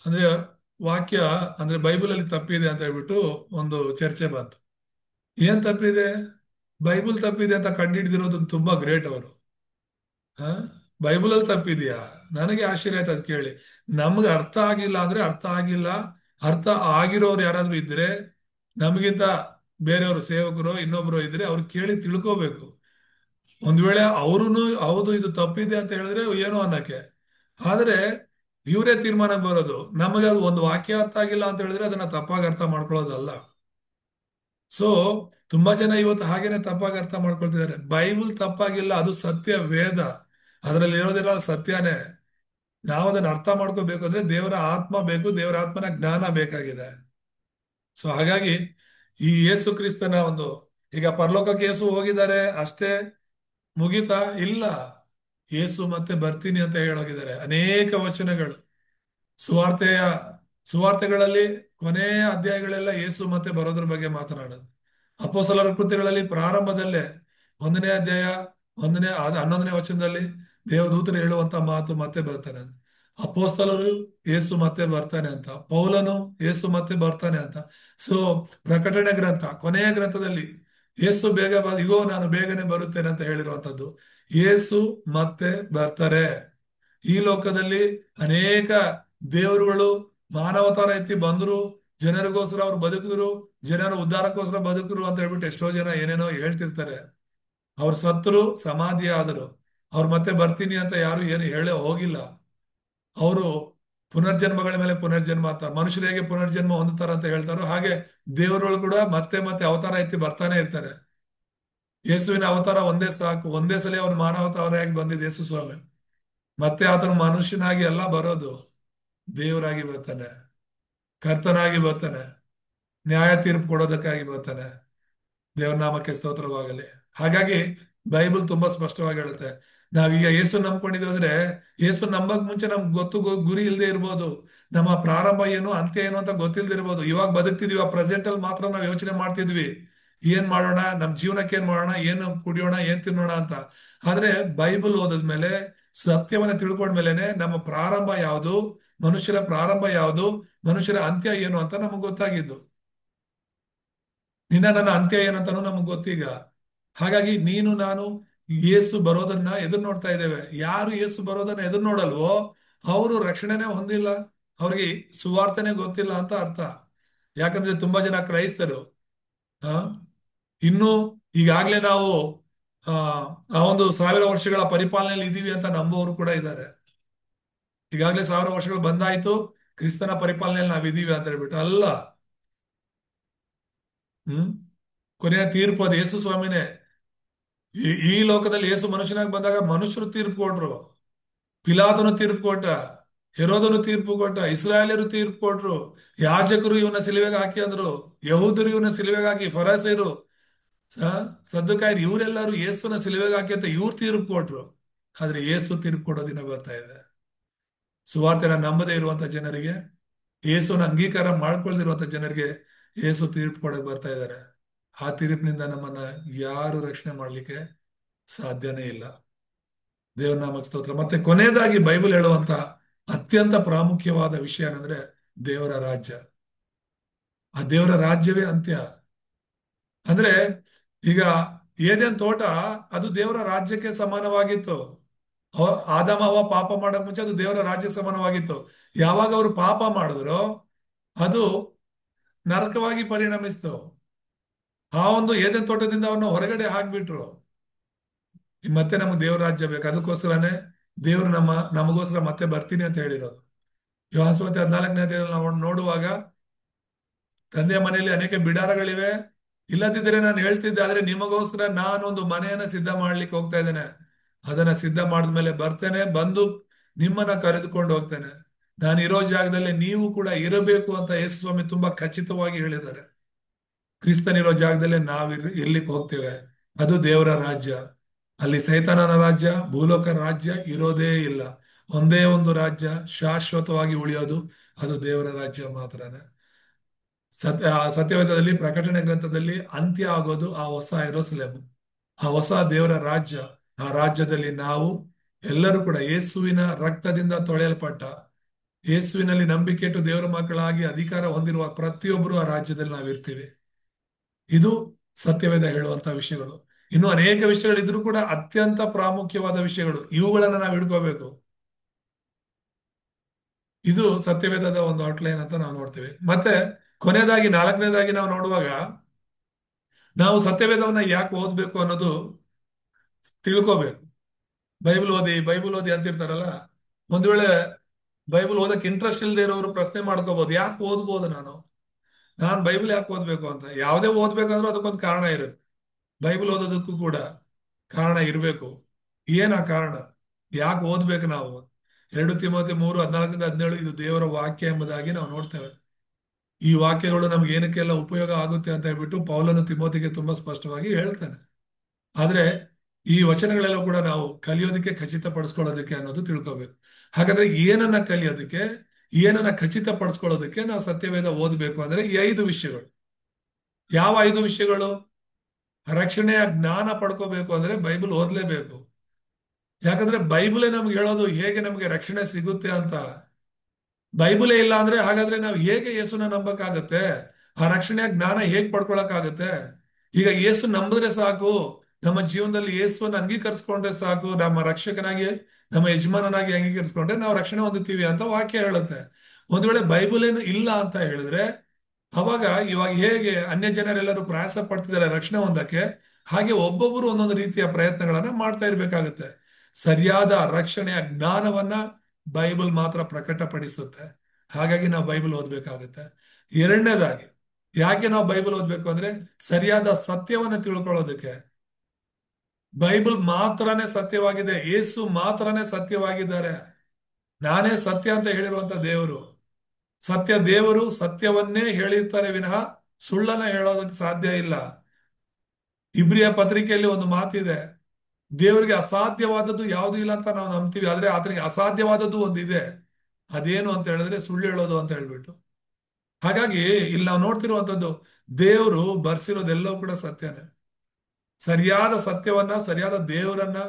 ಅಂದ್ರೆ ವಾಕ್ಯ ಅಂದ್ರೆ ಬೈಬಲ್ ಅಲ್ಲಿ ತಪ್ಪಿದೆ ಅಂತ ಹೇಳ್ಬಿಟ್ಟು ಒಂದು ಚರ್ಚೆ ಬಂತು. ಏನ್ ತಪ್ಪಿದೆ? ಬೈಬಲ್ ತಪ್ಪಿದೆ ಅಂತ ಕಂಡುಹಿಡಿದಿರೋದು ತುಂಬಾ ಗ್ರೇಟ್ ಅವರು. ಹ ಬೈಬಲ್ ಅಲ್ಲಿ ತಪ್ಪಿದ್ಯಾ? ನನಗೆ ಆಶ್ಚರ್ಯ ಆಯ್ತು ಅದ್ ಕೇಳಿ. ನಮ್ಗೆ ಅರ್ಥ ಆಗಿಲ್ಲ ಅಂದ್ರೆ ಅರ್ಥ ಆಗಿಲ್ಲ. ಅರ್ಥ ಆಗಿರೋರು ಯಾರಾದ್ರೂ ಇದ್ರೆ, ನಮಗಿಂತ ಬೇರೆಯವರು ಸೇವಕರು ಇನ್ನೊಬ್ರು ಇದ್ರೆ ಅವ್ರು ಕೇಳಿ ತಿಳ್ಕೋಬೇಕು. ಒಂದ್ ವೇಳೆ ಅವ್ರುನು ಹೌದು ಇದು ತಪ್ಪಿದೆ ಅಂತ ಹೇಳಿದ್ರೆ ಏನೋ ಅನ್ನಕ್ಕೆ. ಆದ್ರೆ ಇವರೇ ತೀರ್ಮಾನಕ್ಕೆ ಬರೋದು. ನಮಗೆ ಅದು ಒಂದು ವಾಕ್ಯ ಅರ್ಥ ಆಗಿಲ್ಲ ಅಂತ ಹೇಳಿದ್ರೆ ಅದನ್ನ ತಪ್ಪಾಗಿ ಅರ್ಥ ಮಾಡ್ಕೊಳ್ಳೋದಲ್ಲ. ಸೊ ತುಂಬಾ ಜನ ಇವತ್ತು ಹಾಗೇನೆ ತಪ್ಪಾಗಿ ಅರ್ಥ ಮಾಡ್ಕೊಳ್ತಿದ್ದಾರೆ. ಬೈಬಲ್ ತಪ್ಪಾಗಿಲ್ಲ, ಅದು ಸತ್ಯ ವೇದ. ಅದರಲ್ಲಿ ಇರೋದಿಲ್ಲ ಸತ್ಯನೇ. ನಾವು ಅದನ್ನ ಅರ್ಥ ಮಾಡ್ಕೋಬೇಕು ಅಂದ್ರೆ ದೇವರ ಆತ್ಮ ಬೇಕು, ದೇವರ ಆತ್ಮನ ಜ್ಞಾನ ಬೇಕಾಗಿದೆ. ಸೊ ಹಾಗಾಗಿ ಈ ಯೇಸು ಕ್ರಿಸ್ತನ ಒಂದು, ಈಗ ಪರಲೋಕಕ್ಕೆ ಯೇಸು ಹೋಗಿದ್ದಾರೆ ಅಷ್ಟೇ ಮುಗೀತಾ? ಇಲ್ಲ. ಯೇಸು ಮತ್ತೆ ಬರ್ತೀನಿ ಅಂತ ಹೇಳೋಗಿದ್ದಾರೆ ಅನೇಕ ವಚನಗಳು. ಸುವಾರ್ತೆಯ ಸುವಾರ್ತೆಗಳಲ್ಲಿ ಕೊನೆಯ ಅಧ್ಯಾಯಗಳೆಲ್ಲ ಯೇಸು ಮತ್ತೆ ಬರೋದ್ರ ಬಗ್ಗೆ ಮಾತನಾಡೋದು. ಅಪೊಸ್ತಲರ ಕೃತ್ಯಗಳಲ್ಲಿ ಪ್ರಾರಂಭದಲ್ಲೇ 1ನೇ ಅಧ್ಯಾಯ 11ನೇ ವಚನದಲ್ಲಿ ದೇವದೂತರು ಹೇಳುವಂತ ಮಾತು ಮತ್ತೆ ಬರ್ತಾನೆ ಅಂತ. ಅಪೊಸ್ತಲರು ಯೇಸು ಮತ್ತೆ ಬರ್ತಾನೆ ಅಂತ, ಪೌಲನು ಯೇಸು ಮತ್ತೆ ಬರ್ತಾನೆ ಅಂತ. ಸೊ ಪ್ರಕಟಣೆ ಗ್ರಂಥ ಕೊನೆಯ ಗ್ರಂಥದಲ್ಲಿ ಯೇಸು ಬೇಗ ಇಗೋ ನಾನು ಬೇಗನೆ ಬರುತ್ತೇನೆ ಅಂತ ಹೇಳಿರುವಂತದ್ದು. ಯೇಸು ಮತ್ತೆ ಬರ್ತಾರೆ. ಈ ಲೋಕದಲ್ಲಿ ಅನೇಕ ದೇವರುಗಳು ಮಾನವತಾರ ಎತ್ತಿ ಬಂದ್ರು, ಜನರಿಗೋಸ್ಕರ ಅವ್ರು ಬದುಕಿದ್ರು, ಜನರ ಉದ್ಧಾರಕ್ಕೋಸ್ಕರ ಬದುಕರು ಅಂತ ಹೇಳ್ಬಿಟ್ಟು ಎಷ್ಟೋ ಜನ ಏನೇನೋ ಹೇಳ್ತಿರ್ತಾರೆ. ಅವ್ರು ಸತ್ತರು, ಸಮಾಧಿ ಆದರು, ಅವ್ರು ಮತ್ತೆ ಬರ್ತೀನಿ ಅಂತ ಯಾರು ಏನು ಹೇಳೇ ಹೋಗಿಲ್ಲ. ಅವರು ಪುನರ್ಜನ್ಮಗಳ ಮೇಲೆ ಪುನರ್ಜನ್ಮ ಅಂತ, ಮನುಷ್ಯರು ಹೇಗೆ ಪುನರ್ಜನ್ಮ ಹೊಂದುತ್ತಾರ ಅಂತ ಹೇಳ್ತಾರೋ ಹಾಗೆ ದೇವರುಗಳು ಕೂಡ ಮತ್ತೆ ಮತ್ತೆ ಅವತಾರ ಎತ್ತಿ ಬರ್ತಾನೆ ಇರ್ತಾರೆ. ಯೇಸುವಿನ ಅವತಾರ ಒಂದೇ ಸಾಕು, ಒಂದೇ ಸಲ ಅವನು ಮಾನವತಾವರಾಗಿ ಬಂದಿದ್ದು ಯೇಸು ಸ್ವಾಮಿ. ಮತ್ತೆ ಆತನು ಮನುಷ್ಯನಾಗಿ ಎಲ್ಲ ಬರೋದು, ದೇವರಾಗಿ ಬರ್ತಾನೆ, ಕರ್ತನಾಗಿ ಬರ್ತಾನೆ, ನ್ಯಾಯ ತೀರ್ಪು ಕೊಡೋದಕ್ಕಾಗಿ ಬರ್ತಾನೆ. ದೇವ್ರ ನಾಮಕ್ಕೆ ಸ್ತೋತ್ರವಾಗಲಿ. ಹಾಗಾಗಿ ಬೈಬಲ್ ತುಂಬಾ ಸ್ಪಷ್ಟವಾಗಿ ಹೇಳುತ್ತೆ. ನಾವೀಗ ಯೇಸು ನಂಬ್ಕೊಂಡಿದ್ವಿ ಅಂದ್ರೆ, ಯೇಸು ನಂಬಕ್ ಮುಂಚೆ ನಮ್ಗೆ ಗೊತ್ತು ಗುರಿ ಇಲ್ಲದೆ ಇರ್ಬೋದು, ನಮ್ಮ ಪ್ರಾರಂಭ ಏನು ಅಂತ್ಯ ಏನು ಅಂತ ಗೊತ್ತಿಲ್ಲದೆ ಇರ್ಬೋದು. ಇವಾಗ ಬದುಕ್ತಿದ್ವಿ, ಆ ಪ್ರೆಸೆಂಟ್ ಅಲ್ಲಿ ಮಾತ್ರ ನಾವು ಯೋಚನೆ ಮಾಡ್ತಿದ್ವಿ ಏನ್ ಮಾಡೋಣ, ನಮ್ ಜೀವನಕ್ಕೆ ಏನ್ ಮಾಡೋಣ, ಏನು ಕುಡಿಯೋಣ, ಏನ್ ತಿನ್ನೋಣ ಅಂತ. ಆದ್ರೆ ಬೈಬಲ್ ಓದಿದ್ಮೇಲೆ, ಸತ್ಯವನ್ನ ತಿಳ್ಕೊಂಡ್ಮೇಲೆನೆ ನಮ್ಮ ಪ್ರಾರಂಭ ಯಾವುದು, ಮನುಷ್ಯರ ಪ್ರಾರಂಭ ಯಾವುದು, ಮನುಷ್ಯರ ಅಂತ್ಯ ಏನು ಅಂತ ನಮಗ್ ಗೊತ್ತಾಗಿದ್ದು. ನಿನ್ನ ನನ್ನ ಅಂತ್ಯ ಏನಂತಾನು ನಮಗ್ ಗೊತ್ತೀಗ. ಹಾಗಾಗಿ ನೀನು ನಾನು ಯೇಸು ಬರೋದನ್ನ ಎದುರು ನೋಡ್ತಾ ಇದ್ದೇವೆ. ಯಾರು ಯೇಸು ಬರೋದನ್ನ ಎದುರು ನೋಡಲ್ವೋ ಅವರು ರಕ್ಷಣೆನೇ ಹೊಂದಿಲ್ಲ, ಅವ್ರಿಗೆ ಸುವಾರ್ತೆನೆ ಗೊತ್ತಿಲ್ಲ ಅಂತ ಅರ್ಥ. ಯಾಕಂದ್ರೆ ತುಂಬಾ ಜನ ಕ್ರೈಸ್ತರು ಆ ಇನ್ನು ಈಗಾಗ್ಲೇ ನಾವು ಆ ಆ ಒಂದು 1,000 ವರ್ಷಗಳ ಪರಿಪಾಲನೆಯಲ್ಲಿ ಇದೀವಿ ಅಂತ ನಂಬೋರು ಕೂಡ ಇದ್ದಾರೆ. ಈಗಾಗಲೇ 1,000 ವರ್ಷಗಳು ಬಂದಾಯ್ತು, ಕ್ರಿಸ್ತನ ಪರಿಪಾಲನೆಯಲ್ಲಿ ನಾವಿದೀವಿ ಅಂತ ಹೇಳ್ಬಿಟ್ಟು ಅಲ್ಲ. ಹ್ಮ್ ಕೊನೆಯ ತೀರ್ಪು ಅದು ಯೇಸು ಸ್ವಾಮಿನೇ. ಈ ಲೋಕದಲ್ಲಿ ಯೇಸು ಮನುಷ್ಯನಾಗಿ ಬಂದಾಗ ಮನುಷ್ಯರು ತೀರ್ಪು ಕೊಟ್ರು, ಪಿಲಾತನು ತೀರ್ಪು ಕೊಟ್ಟ, ಹೆರೋದನು ತೀರ್ಪು ಕೊಟ್ಟ, ಇಸ್ರಾಯೇಲರು ತೀರ್ಪು ಕೊಟ್ರು, ಯಾಜಕರು ಇವನ ಸಿಲುವೆಗೆ ಹಾಕಿ ಅಂದ್ರು, ಯಹೂದರು ಇವನ ಸಿಲುವೆಗೆ ಹಾಕಿ, ಫರಿಸಾಯರು, ಸದ್ದುಕಾಯರು ಇವರೆಲ್ಲರೂ ಯೇಸುನ ಸಿಲುವೆಗೆ ಹಾಕಿ ಅಂತ ಇವ್ರು ತೀರ್ಪು ಕೊಟ್ರು. ಆದ್ರೆ ಯೇಸು ತೀರ್ಪು ಕೊಡೋ ದಿನ ಬರ್ತಾ ಇದೆ. ಸುವಾರ್ತೆನ ನಂಬದೇ ಇರುವಂತ ಜನರಿಗೆ, ಯೇಸುನ ಅಂಗೀಕಾರ ಮಾಡ್ಕೊಳ್ದಿರುವಂತ ಜನರಿಗೆ ಯೇಸು ತೀರ್ಪು ಕೊಡಕ್ ಬರ್ತಾ ಇದ್ದಾರೆ. ಆ ತೀರ್ಪಿನಿಂದ ನಮ್ಮನ್ನ ಯಾರು ರಕ್ಷಣೆ ಮಾಡ್ಲಿಕ್ಕೆ ಸಾಧ್ಯನೇ ಇಲ್ಲ. ದೇವ್ರ ನಾಮಕ್ಕೆ ಸ್ತೋತ್ರ. ಮತ್ತೆ ಕೊನೆಯದಾಗಿ ಬೈಬಲ್ ಹೇಳುವಂತ ಅತ್ಯಂತ ಪ್ರಾಮುಖ್ಯವಾದ ವಿಷಯ ಏನಂದ್ರೆ ದೇವರ ರಾಜ್ಯ. ಆ ದೇವರ ರಾಜ್ಯವೇ ಅಂತ್ಯ. ಅಂದ್ರೆ ಈಗ ಏದೇನ್ ತೋಟ ಅದು ದೇವರ ರಾಜ್ಯಕ್ಕೆ ಸಮಾನವಾಗಿತ್ತು. ಆದಾಮ ಅವ್ವ ಪಾಪ ಮಾಡಕ್ ಮುಂಚೆ ಅದು ದೇವರ ರಾಜ್ಯಕ್ಕೆ ಸಮಾನವಾಗಿತ್ತು. ಯಾವಾಗ ಅವರು ಪಾಪ ಮಾಡಿದ್ರು ಅದು ನರಕವಾಗಿ ಪರಿಣಮಿಸ್ತು. ಆ ಒಂದು ಏದೇನ್ ತೋಟದಿಂದ ಅವನ್ನ ಹೊರಗಡೆ ಹಾಕ್ಬಿಟ್ರು. ಮತ್ತೆ ನಮ್ಗೆ ದೇವರ ರಾಜ್ಯ ಬೇಕು, ಅದಕ್ಕೋಸ್ಕರನೇ ದೇವರು ನಮಗೋಸ್ಕರ ಮತ್ತೆ ಬರ್ತೀನಿ ಅಂತ ಹೇಳಿರೋದು. ಯೋಹಾನ ಸುವಾರ್ತೆ 14ನೇ ಅಧ್ಯಾಯದಲ್ಲಿ ನಾವು ನೋಡುವಾಗ, ತಂದೆಯ ಮನೆಯಲ್ಲಿ ಅನೇಕ ಬಿಡಾರಗಳಿವೆ, ಇಲ್ಲದಿದ್ದರೆ ನಾನು ಹೇಳ್ತಿದ್ದೆ, ಆದ್ರೆ ನಿಮಗೋಸ್ಕರ ನಾನೊಂದು ಮನೆಯನ್ನ ಸಿದ್ಧ ಮಾಡ್ಲಿಕ್ಕೆ ಹೋಗ್ತಾ ಇದ್ದೇನೆ. ಅದನ್ನ ಸಿದ್ಧ ಮಾಡಿದ್ಮೇಲೆ ಬರ್ತೇನೆ, ಬಂದು ನಿಮ್ಮನ್ನ ಕರೆದುಕೊಂಡು ಹೋಗ್ತೇನೆ. ನಾನು ಇರೋ ಜಾಗದಲ್ಲಿ ನೀವು ಕೂಡ ಇರಬೇಕು ಅಂತ ಯೇಸು ಸ್ವಾಮಿ ತುಂಬಾ ಖಚಿತವಾಗಿ ಹೇಳಿದ್ದಾರೆ. ಕ್ರಿಸ್ತನಿರೋ ಜಾಗದಲ್ಲೇ ನಾವು ಇರ್ಲಿಕ್ಕೆ ಹೋಗ್ತೇವೆ. ಅದು ದೇವರ ರಾಜ್ಯ. ಅಲ್ಲಿ ಸೈತಾನನ ರಾಜ್ಯ, ಭೂಲೋಕ ರಾಜ್ಯ ಇರೋದೇ ಇಲ್ಲ. ಒಂದೇ ಒಂದು ರಾಜ್ಯ ಶಾಶ್ವತವಾಗಿ ಉಳಿಯೋದು, ಅದು ದೇವರ ರಾಜ್ಯ ಮಾತ್ರನೇ. ಸತ್ಯವೇದದಲ್ಲಿ ಪ್ರಕಟಣೆ ಗ್ರಂಥದಲ್ಲಿ ಅಂತ್ಯ ಆಗೋದು ಆ ಹೊಸ ಯೆರೂಸಲೇಮ್, ಆ ಹೊಸ ದೇವರ ರಾಜ್ಯ. ಆ ರಾಜ್ಯದಲ್ಲಿ ನಾವು ಎಲ್ಲರೂ ಕೂಡ ಯೇಸುವಿನ ರಕ್ತದಿಂದ ತೊಳೆಯಲ್ಪಟ್ಟ, ಯೇಸುವಿನಲ್ಲಿ ನಂಬಿಕೆ ಇಟ್ಟು ದೇವರ ಮಕ್ಕಳಾಗಿ ಅಧಿಕಾರ ಹೊಂದಿರುವ ಪ್ರತಿಯೊಬ್ಬರು ಆ ರಾಜ್ಯದಲ್ಲಿ ನಾವಿರ್ತೀವಿ. ಇದು ಸತ್ಯವೇದ ಹೇಳುವಂತ ವಿಷಯಗಳು. ಇನ್ನು ಅನೇಕ ವಿಷಯಗಳಿದ್ರು ಕೂಡ ಅತ್ಯಂತ ಪ್ರಾಮುಖ್ಯವಾದ ವಿಷಯಗಳು, ಇವುಗಳನ್ನ ನಾವು ಹಿಡ್ಕೋಬೇಕು. ಇದು ಸತ್ಯವೇದದ ಒಂದು ಔಟ್ಲೈನ್ ಅಂತ ನಾವು ನೋಡ್ತೀವಿ. ಮತ್ತೆ ಕೊನೆಯದಾಗಿ 4ನೇದಾಗಿ ನಾವು ನೋಡುವಾಗ, ನಾವು ಸತ್ಯವೇದವನ್ನ ಯಾಕೆ ಓದ್ಬೇಕು ಅನ್ನೋದು ತಿಳ್ಕೋಬೇಕು. ಬೈಬಲ್ ಓದಿ ಅಂತಿರ್ತಾರಲ್ಲ, ಒಂದ್ ವೇಳೆ ಬೈಬಲ್ ಓದಕ್ಕೆ ಇಂಟ್ರೆಸ್ಟ್ ಇಲ್ಲದೆ ಇರೋರು ಪ್ರಶ್ನೆ ಮಾಡ್ಕೋಬಹುದು, ಯಾಕೆ ಓದ್ಬೋದು ನಾನು ಬೈಬಲ್ ಯಾಕೆ ಓದ್ಬೇಕು ಅಂತ. ಯಾವುದೇ ಓದ್ಬೇಕಂದ್ರೂ ಅದಕ್ಕೊಂದು ಕಾರಣ ಇರುತ್ತೆ. ಬೈಬಲ್ ಓದೋದಕ್ಕೂ ಕೂಡ ಕಾರಣ ಇರಬೇಕು. ಏನ ಕಾರಣ, ಯಾಕೆ ಓದ್ಬೇಕು ನಾವು? 2 ತಿಮೋಥೆ 3:14-17 ಇದು ದೇವರ ವಾಕ್ಯ ಎಂಬುದಾಗಿ ನಾವು ನೋಡ್ತೇವೆ. ಈ ವಾಕ್ಯಗಳು ನಮ್ಗೆ ಏನಕ್ಕೆಲ್ಲ ಉಪಯೋಗ ಆಗುತ್ತೆ ಅಂತ ಹೇಳ್ಬಿಟ್ಟು ಪೌಲನು ತಿಮೋತಿಗೆ ತುಂಬಾ ಸ್ಪಷ್ಟವಾಗಿ ಹೇಳ್ತಾನೆ. ಆದ್ರೆ ಈ ವಚನಗಳೆಲ್ಲ ಕೂಡ ನಾವು ಕಲಿಯೋದಕ್ಕೆ, ಖಚಿತಪಡಿಸ್ಕೊಳ್ಳೋದಕ್ಕೆ ಅನ್ನೋದು ತಿಳ್ಕೋಬೇಕು. ಹಾಗಾದ್ರೆ ಏನನ್ನ ಕಲಿಯೋದಕ್ಕೆ, ಏನನ್ನ ಖಚಿತಪಡಿಸ್ಕೊಳ್ಳೋದಕ್ಕೆ ನಾವು ಸತ್ಯವೇದ ಓದಬೇಕು ಅಂದ್ರೆ ಈ 5 ವಿಷಯಗಳು. ಯಾವ 5 ವಿಷಯಗಳು? ರಕ್ಷಣೆಯ ಜ್ಞಾನ ಪಡ್ಕೋಬೇಕು ಅಂದ್ರೆ ಬೈಬಲ್ ಓದ್ಲೇಬೇಕು. ಯಾಕಂದ್ರೆ ಬೈಬಲೇ ನಮ್ಗೆ ಹೇಳೋದು ಹೇಗೆ ನಮ್ಗೆ ರಕ್ಷಣೆ ಸಿಗುತ್ತೆ ಅಂತ. ಬೈಬಲೇ ಇಲ್ಲ ಅಂದ್ರೆ ಹಾಗಾದ್ರೆ ನಾವು ಹೇಗೆ ಯೇಸುನ ನಂಬಕ್ಕಾಗತ್ತೆ? ಆ ರಕ್ಷಣೆಯ ಜ್ಞಾನ ಹೇಗ್ ಪಡ್ಕೊಳಕ್ಕಾಗತ್ತೆ? ಈಗ ಯೇಸು ನಂಬಿದ್ರೆ ಸಾಕು, ನಮ್ಮ ಜೀವನದಲ್ಲಿ ಯೇಸುವನ್ನು ಅಂಗೀಕರಿಸ್ಕೊಂಡ್ರೆ ಸಾಕು, ನಮ್ಮ ರಕ್ಷಕನಾಗಿ, ನಮ್ಮ ಯಜಮಾನನಾಗಿ ಅಂಗೀಕರಿಸ್ಕೊಂಡ್ರೆ ನಾವು ರಕ್ಷಣೆ ಹೊಂದುತ್ತೀವಿ ಅಂತ ವಾಕ್ಯ ಹೇಳುತ್ತೆ. ಒಂದ್ ವೇಳೆ ಬೈಬಲ್ ಏನು ಇಲ್ಲ ಅಂತ ಹೇಳಿದ್ರೆ, ಅವಾಗ ಇವಾಗ ಹೇಗೆ ಅನ್ಯ ಜನರೆಲ್ಲರೂ ಪ್ರಯಾಸ ಪಡ್ತಿದ್ದಾರೆ ರಕ್ಷಣೆ ಹೊಂದಕ್ಕೆ, ಹಾಗೆ ಒಬ್ಬೊಬ್ಬರು ಒಂದೊಂದು ರೀತಿಯ ಪ್ರಯತ್ನಗಳನ್ನ ಮಾಡ್ತಾ ಇರ್ಬೇಕಾಗುತ್ತೆ. ಸರಿಯಾದ ರಕ್ಷಣೆಯ ಜ್ಞಾನವನ್ನ ಬೈಬಲ್ ಮಾತ್ರ ಪ್ರಕಟಪಡಿಸುತ್ತೆ. ಹಾಗಾಗಿ ನಾವು ಬೈಬಲ್ ಓದ್ಬೇಕಾಗುತ್ತೆ. 2ನೇದಾಗಿ, ಯಾಕೆ ನಾವು ಬೈಬಲ್ ಓದ್ಬೇಕು ಅಂದ್ರೆ ಸರಿಯಾದ ಸತ್ಯವನ್ನ ತಿಳ್ಕೊಳ್ಳೋದಕ್ಕೆ. ಬೈಬಲ್ ಮಾತ್ರನೇ ಸತ್ಯವಾಗಿದೆ, ಯೇಸು ಮಾತ್ರನೇ ಸತ್ಯವಾಗಿದ್ದಾರೆ. ನಾನೇ ಸತ್ಯ ಅಂತ ಹೇಳಿರುವಂತ ದೇವರು, ಸತ್ಯ ದೇವರು ಸತ್ಯವನ್ನೇ ಹೇಳಿರ್ತಾರೆ ವಿನಃ ಸುಳ್ಳನ್ನ ಹೇಳೋದಕ್ಕೆ ಸಾಧ್ಯ ಇಲ್ಲ. ಇಬ್ರಿಯ ಪತ್ರಿಕೆಯಲ್ಲಿ ಒಂದು ಮಾತಿದೆ, ದೇವರಿಗೆ ಅಸಾಧ್ಯವಾದದ್ದು ಯಾವುದು ಇಲ್ಲ ಅಂತ ನಾವು ನಂಬ್ತೀವಿ, ಆದ್ರೆ ಆತನಿಗೆ ಅಸಾಧ್ಯವಾದದ್ದು ಒಂದಿದೆ. ಅದೇನು ಅಂತ ಹೇಳಿದ್ರೆ ಸುಳ್ಳು ಹೇಳೋದು ಅಂತ ಹೇಳ್ಬಿಟ್ಟು. ಹಾಗಾಗಿ ಇಲ್ಲಿ ನಾವು ನೋಡ್ತಿರುವಂತದ್ದು, ದೇವರು ಬರ್ಸಿರೋದೆಲ್ಲವೂ ಕೂಡ ಸತ್ಯನೇ. ಸರಿಯಾದ ಸತ್ಯವನ್ನ, ಸರಿಯಾದ ದೇವರನ್ನ,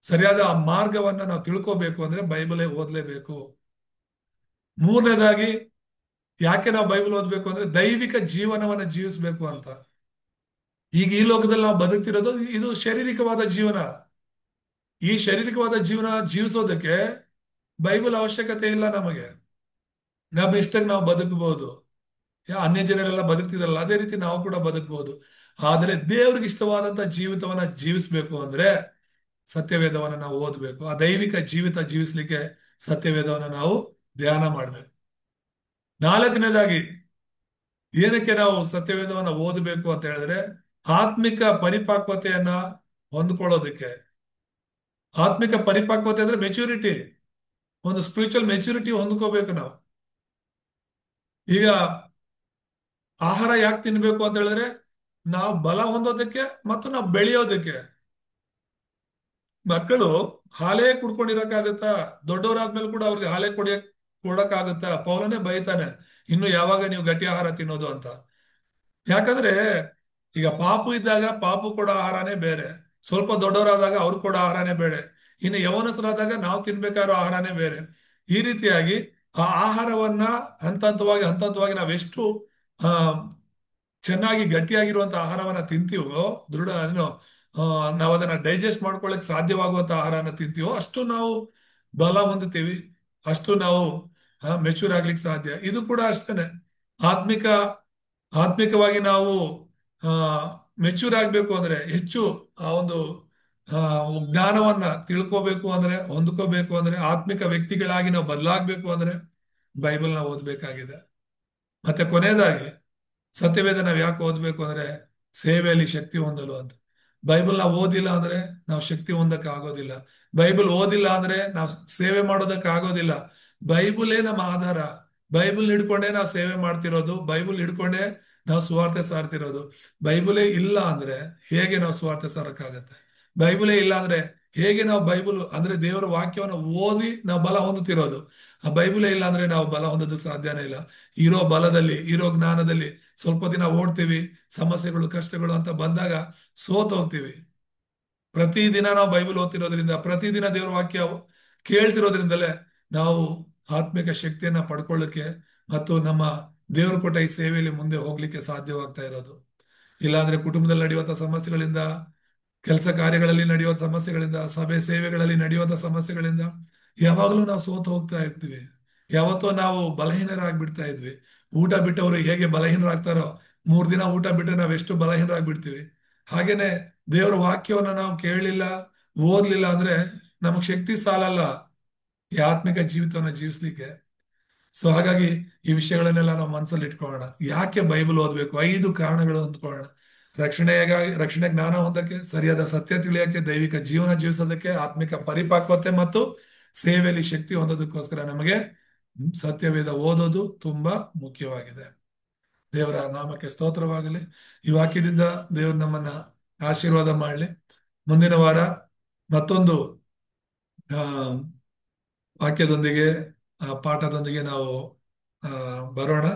ಸರಿಯಾದ ಆ ಮಾರ್ಗವನ್ನ ನಾವು ತಿಳ್ಕೋಬೇಕು ಅಂದ್ರೆ ಬೈಬಲೇ ಓದ್ಲೇಬೇಕು. 3ನೇದಾಗಿ, ಯಾಕೆ ನಾವು ಬೈಬಲ್ ಓದ್ಬೇಕು ಅಂದ್ರೆ ದೈವಿಕ ಜೀವನವನ್ನ ಜೀವಿಸ್ಬೇಕು ಅಂತ. ಈಗ ಈ ಲೋಕದಲ್ಲಿ ನಾವು ಬದುಕ್ತಿರೋದು ಇದು ಶಾರೀರಿಕವಾದ ಜೀವನ. ಈ ಶಾರೀರಿಕವಾದ ಜೀವನ ಜೀವಿಸೋದಕ್ಕೆ ಬೈಬಲ್ ಅವಶ್ಯಕತೆ ಇಲ್ಲ ನಮಗೆ. ನಮ್ಮ ಇಷ್ಟಕ್ಕೆ ನಾವು ಬದುಕಬಹುದು. ಅನ್ಯ ಜನರೆಲ್ಲ ಬದುಕ್ತಿರಲ್ಲ ಅದೇ ರೀತಿ ನಾವು ಕೂಡ ಬದುಕಬಹುದು. ಆದರೆ ದೇವ್ರಿಗೆ ಇಷ್ಟವಾದಂತ ಜೀವಿತವನ್ನ ಜೀವಿಸ್ಬೇಕು ಅಂದ್ರೆ ಸತ್ಯವೇದವನ್ನ ನಾವು ಓದ್ಬೇಕು. ಆ ದೈವಿಕ ಜೀವಿತ ಜೀವಿಸ್ಲಿಕ್ಕೆ ಸತ್ಯವೇದವನ್ನ ನಾವು ಧ್ಯಾನ ಮಾಡ್ಬೇಕು. 4ನೇದಾಗಿ, ಏನಕ್ಕೆ ನಾವು ಸತ್ಯವೇದವನ್ನ ಓದಬೇಕು ಅಂತ ಹೇಳಿದ್ರೆ ಆತ್ಮಿಕ ಪರಿಪಕ್ವತೆಯನ್ನ ಹೊಂದ್ಕೊಳ್ಳೋದಕ್ಕೆ. ಆತ್ಮಿಕ ಪರಿಪಕ್ವತೆ ಅಂದ್ರೆ ಮೆಚುರಿಟಿ, ಒಂದು ಸ್ಪಿರಿಚುವಲ್ ಮೆಚುರಿಟಿ ಹೊಂದ್ಕೋಬೇಕು ನಾವು. ಈಗ ಆಹಾರ ಯಾಕೆ ತಿನ್ಬೇಕು ಅಂತ ಹೇಳಿದ್ರೆ ನಾವು ಬಲ ಹೊಂದೋದಕ್ಕೆ ಮತ್ತು ನಾವು ಬೆಳೆಯೋದಕ್ಕೆ. ಮಕ್ಕಳು ಹಾಲೇ ಕುಡ್ಕೊಂಡಿರಕ್ಕಾಗತ್ತಾ? ದೊಡ್ಡವರಾದ್ಮೇಲೆ ಕೂಡ ಅವ್ರಿಗೆ ಹಾಲೇ ಕೊಡಕ್ಕಾಗತ್ತಾ? ಪೌಲನೇ ಬೈತಾನೆ, ಇನ್ನು ಯಾವಾಗ ನೀವು ಗಟ್ಟಿ ಆಹಾರ ತಿನ್ನೋದು ಅಂತ. ಯಾಕಂದ್ರೆ ಈಗ ಪಾಪು ಇದ್ದಾಗ ಪಾಪು ಕೊಡೋ ಆಹಾರನೇ ಬೇರೆ, ಸ್ವಲ್ಪ ದೊಡ್ಡವರಾದಾಗ ಅವ್ರು ಕೊಡೋ ಆಹಾರನೇ ಬೇರೆ, ಇನ್ನು ಯವನಸರಾದಾಗ ನಾವು ತಿನ್ಬೇಕಾಗಿರೋ ಆಹಾರನೇ ಬೇರೆ. ಈ ರೀತಿಯಾಗಿ ಆ ಆಹಾರವನ್ನ ಹಂತ ಹಂತವಾಗಿ ನಾವೆಷ್ಟು ಆ ಚೆನ್ನಾಗಿ ಗಟ್ಟಿಯಾಗಿರುವಂತ ಆಹಾರವನ್ನ ತಿಂತೀವೋ, ದೃಢ ಏನು ನಾವು ಅದನ್ನ ಡೈಜೆಸ್ಟ್ ಮಾಡ್ಕೊಳ್ಳಕ್ ಸಾಧ್ಯವಾಗುವಂತ ಆಹಾರನ ತಿಂತೀವೋ, ಅಷ್ಟು ನಾವು ಬಲ ಹೊಂದುತ್ತೀವಿ, ಅಷ್ಟು ನಾವು ಮೆಚೂರ್ ಆಗ್ಲಿಕ್ಕೆ ಸಾಧ್ಯ. ಇದು ಕೂಡ ಅಷ್ಟೇನೆ. ಆತ್ಮಿಕ ಆತ್ಮಿಕವಾಗಿ ನಾವು ಆ ಮೆಚೂರ್ ಆಗ್ಬೇಕು ಅಂದ್ರೆ, ಹೆಚ್ಚು ಆ ಒಂದು ಆ ಜ್ಞಾನವನ್ನ ತಿಳ್ಕೋಬೇಕು ಅಂದ್ರೆ, ಹೊಂದ್ಕೋಬೇಕು ಅಂದ್ರೆ, ಆತ್ಮಿಕ ವ್ಯಕ್ತಿಗಳಾಗಿ ನಾವು ಬದಲಾಗ್ಬೇಕು ಅಂದ್ರೆ ಬೈಬಲ್ನ ಓದ್ಬೇಕಾಗಿದೆ. ಮತ್ತೆ ಕೊನೆಯದಾಗಿ ಸತ್ಯವೇದ ನಾವ್ ಯಾಕೆ ಓದ್ಬೇಕು ಅಂದ್ರೆ, ಸೇವೆಯಲ್ಲಿ ಶಕ್ತಿ ಹೊಂದಲು ಅಂತ. ಬೈಬಲ್ ನಾವು ಓದಿಲ್ಲ ಅಂದ್ರೆ ನಾವು ಶಕ್ತಿ ಹೊಂದಕ್ಕೆ ಆಗೋದಿಲ್ಲ. ಬೈಬಲ್ ಓದಿಲ್ಲ ಅಂದ್ರೆ ನಾವು ಸೇವೆ ಮಾಡೋದಕ್ಕೆ ಆಗೋದಿಲ್ಲ. ಬೈಬಲೇ ನಮ್ಮ ಆಧಾರ. ಬೈಬಲ್ ಹಿಡ್ಕೊಂಡೇ ನಾವು ಸೇವೆ ಮಾಡ್ತಿರೋದು, ಬೈಬಲ್ ಹಿಡ್ಕೊಂಡೇ ನಾವು ಸುವಾರ್ತೆ ಸಾರ್ತಿರೋದು. ಬೈಬಲೇ ಇಲ್ಲ ಅಂದ್ರೆ ಹೇಗೆ ನಾವು ಸುವಾರ್ತೆ ಸಾರಕ್ಕಾಗತ್ತೆ? ಬೈಬಲೇ ಇಲ್ಲ ಅಂದ್ರೆ ಹೇಗೆ ನಾವು ಬೈಬಲ್ ಅಂದ್ರೆ ದೇವರ ವಾಕ್ಯವನ್ನು ಓದಿ ನಾವು ಬಲ ಹೊಂದುತ್ತಿರೋದು? ಆ ಬೈಬಲೇ ಇಲ್ಲ ಅಂದ್ರೆ ನಾವು ಬಲ ಹೊಂದೋದಕ್ಕೆ ಸಾಧ್ಯನೇ ಇಲ್ಲ. ಇರೋ ಬಲದಲ್ಲಿ, ಇರೋ ಜ್ಞಾನದಲ್ಲಿ ಸ್ವಲ್ಪ ದಿನ ಓಡ್ತೀವಿ, ಸಮಸ್ಯೆಗಳು ಕಷ್ಟಗಳು ಅಂತ ಬಂದಾಗ ಸೋತ್ ಹೋಗ್ತೀವಿ. ಪ್ರತಿದಿನ ನಾವು ಬೈಬಲ್ ಓದ್ತಿರೋದ್ರಿಂದ, ಪ್ರತಿದಿನ ದೇವರ ವಾಕ್ಯ ಕೇಳ್ತಿರೋದ್ರಿಂದಲೇ ನಾವು ಆತ್ಮಿಕ ಶಕ್ತಿಯನ್ನ ಪಡ್ಕೊಳ್ಳಿಕ್ಕೆ ಮತ್ತು ನಮ್ಮ ದೇವರು ಕೊಟ್ಟ ಈ ಸೇವೆಯಲ್ಲಿ ಮುಂದೆ ಹೋಗ್ಲಿಕ್ಕೆ ಸಾಧ್ಯವಾಗ್ತಾ ಇರೋದು. ಇಲ್ಲಾಂದ್ರೆ ಕುಟುಂಬದಲ್ಲಿ ನಡೆಯುವಂತ ಸಮಸ್ಯೆಗಳಿಂದ, ಕೆಲಸ ಕಾರ್ಯಗಳಲ್ಲಿ ನಡೆಯುವ ಸಮಸ್ಯೆಗಳಿಂದ, ಸಭೆ ಸೇವೆಗಳಲ್ಲಿ ನಡೆಯುವಂತ ಸಮಸ್ಯೆಗಳಿಂದ ಯಾವಾಗಲೂ ನಾವು ಸೋತು ಹೋಗ್ತಾ ಇರ್ತೀವಿ. ಯಾವತ್ತೋ ನಾವು ಬಲಹೀನರಾಗ್ಬಿಡ್ತಾ ಇದ್ವಿ. ಊಟ ಬಿಟ್ಟವರು ಹೇಗೆ ಬಲಹೀನರಾಗ್ತಾರೋ, 3 ದಿನ ಊಟ ಬಿಟ್ಟರೆ ನಾವೆಷ್ಟು ಬಲಹೀನರಾಗ್ಬಿಡ್ತೀವಿ. ಹಾಗೇನೆ ದೇವರ ವಾಕ್ಯವನ್ನ ನಾವು ಕೇಳಲಿಲ್ಲ, ಓದ್ಲಿಲ್ಲ ಅಂದ್ರೆ ನಮಗ್ ಶಕ್ತಿ ಸಾಲಲ್ಲ ಈ ಆತ್ಮಿಕ ಜೀವಿತವನ್ನ ಜೀವಿಸ್ಲಿಕ್ಕೆ. ಸೊ ಹಾಗಾಗಿ ಈ ವಿಷಯಗಳನ್ನೆಲ್ಲ ನಾವು ಮನಸ್ಸಲ್ಲಿ ಇಟ್ಕೊಳ್ಳೋಣ. ಯಾಕೆ ಬೈಬಲ್ ಓದ್ಬೇಕು? 5 ಕಾರಣಗಳು ಅಂದ್ಕೊಳ್ಳೋಣ. ರಕ್ಷಣೆ ಜ್ಞಾನ ಹೊಂದಕ್ಕೆ, ಸರಿಯಾದ ಸತ್ಯ ತಿಳಿಯಕ್ಕೆ, ದೈವಿಕ ಜೀವನ ಜೀವಿಸೋದಕ್ಕೆ, ಆತ್ಮಿಕ ಪರಿಪಕ್ವತೆ ಮತ್ತು ಸೇವೆಯಲ್ಲಿ ಶಕ್ತಿ ಹೊಂದೋದಕ್ಕೋಸ್ಕರ ನಮಗೆ ಸತ್ಯವೇದ ಓದೋದು ತುಂಬಾ ಮುಖ್ಯವಾಗಿದೆ. ದೇವರ ನಾಮಕ್ಕೆ ಸ್ತೋತ್ರವಾಗಲಿ. ಈ ವಾಕ್ಯದಿಂದ ದೇವರು ನಮ್ಮನ್ನ ಆಶೀರ್ವಾದ ಮಾಡಲಿ. ಮುಂದಿನ ವಾರ ಮತ್ತೊಂದು ಆ ವಾಕ್ಯದೊಂದಿಗೆ, ಪಾಠದೊಂದಿಗೆ ನಾವು ಆ ಬರೋಣ.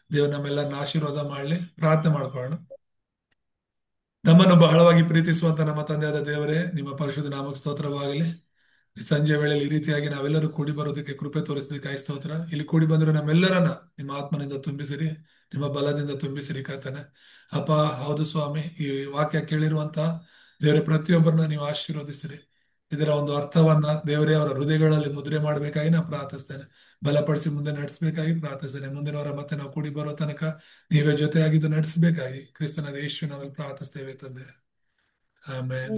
ದೇವರು ನಮ್ಮೆಲ್ಲರನ್ನ ಆಶೀರ್ವಾದ ಮಾಡಲಿ. ಪ್ರಾರ್ಥನೆ ಮಾಡ್ಕೊಳ್ಳೋಣ. ನಮ್ಮನ್ನು ಬಹಳವಾಗಿ ಪ್ರೀತಿಸುವಂತ ನಮ್ಮ ತಂದೆಯಾದ ದೇವರೇ, ನಿಮ್ಮ ಪರಿಶುದ್ಧ ನಾಮಕ್ಕೆ ಸ್ತೋತ್ರವಾಗಲಿ. ಈ ಸಂಜೆ ವೇಳೆಯಲ್ಲಿ ಈ ರೀತಿಯಾಗಿ ನಾವೆಲ್ಲರೂ ಕೂಡಿ ಬರೋದಕ್ಕೆ ಕೃಪೆ ತೋರಿಸಲಿಕ್ಕೆ ಸ್ತೋತ್ರ. ಇಲ್ಲಿ ಕೂಡಿ ಬಂದ್ರೆ ನಮ್ಮೆಲ್ಲರನ್ನ ನಿಮ್ಮ ಆತ್ಮನಿಂದ ತುಂಬಿಸಿರಿ, ನಿಮ್ಮ ಬಲದಿಂದ ತುಂಬಿಸಿರಿ ಕರ್ತನೆ. ಅಪ್ಪ, ಹೌದು ಸ್ವಾಮಿ, ಈ ವಾಕ್ಯ ಕೇಳಿರುವಂತ ದೇವರೇ ಪ್ರತಿಯೊಬ್ಬರನ್ನ ನೀವು ಆಶೀರ್ವದಿಸಿರಿ. ಇದರ ಒಂದು ಅರ್ಥವನ್ನ ದೇವರೇ ಅವರ ಹೃದಯಗಳಲ್ಲಿ ಮುದ್ರೆ ಮಾಡಬೇಕಾಗಿ ನಾನು ಪ್ರಾರ್ಥಿಸ್ತೇನೆ. ಬಲಪಡಿಸಿ ಮುಂದೆ ನಡೆಸಬೇಕಾಗಿ ಪ್ರಾರ್ಥಿಸ್ತೇನೆ. ಮುಂದಿನ ವಾರ ಮತ್ತೆ ನಾವು ಕೂಡಿ ಬರೋ ತನಕ ನೀವೇ ಜೊತೆಯಾಗಿದ್ದು ನಡೆಸಬೇಕಾಗಿ ಕ್ರಿಸ್ತನ ಯೇಸುವಿನ ನಾಮದಲ್ಲಿ ಪ್ರಾರ್ಥಿಸ್ತೇವೆ ತಂದೆ. ಆಮೇಲೆ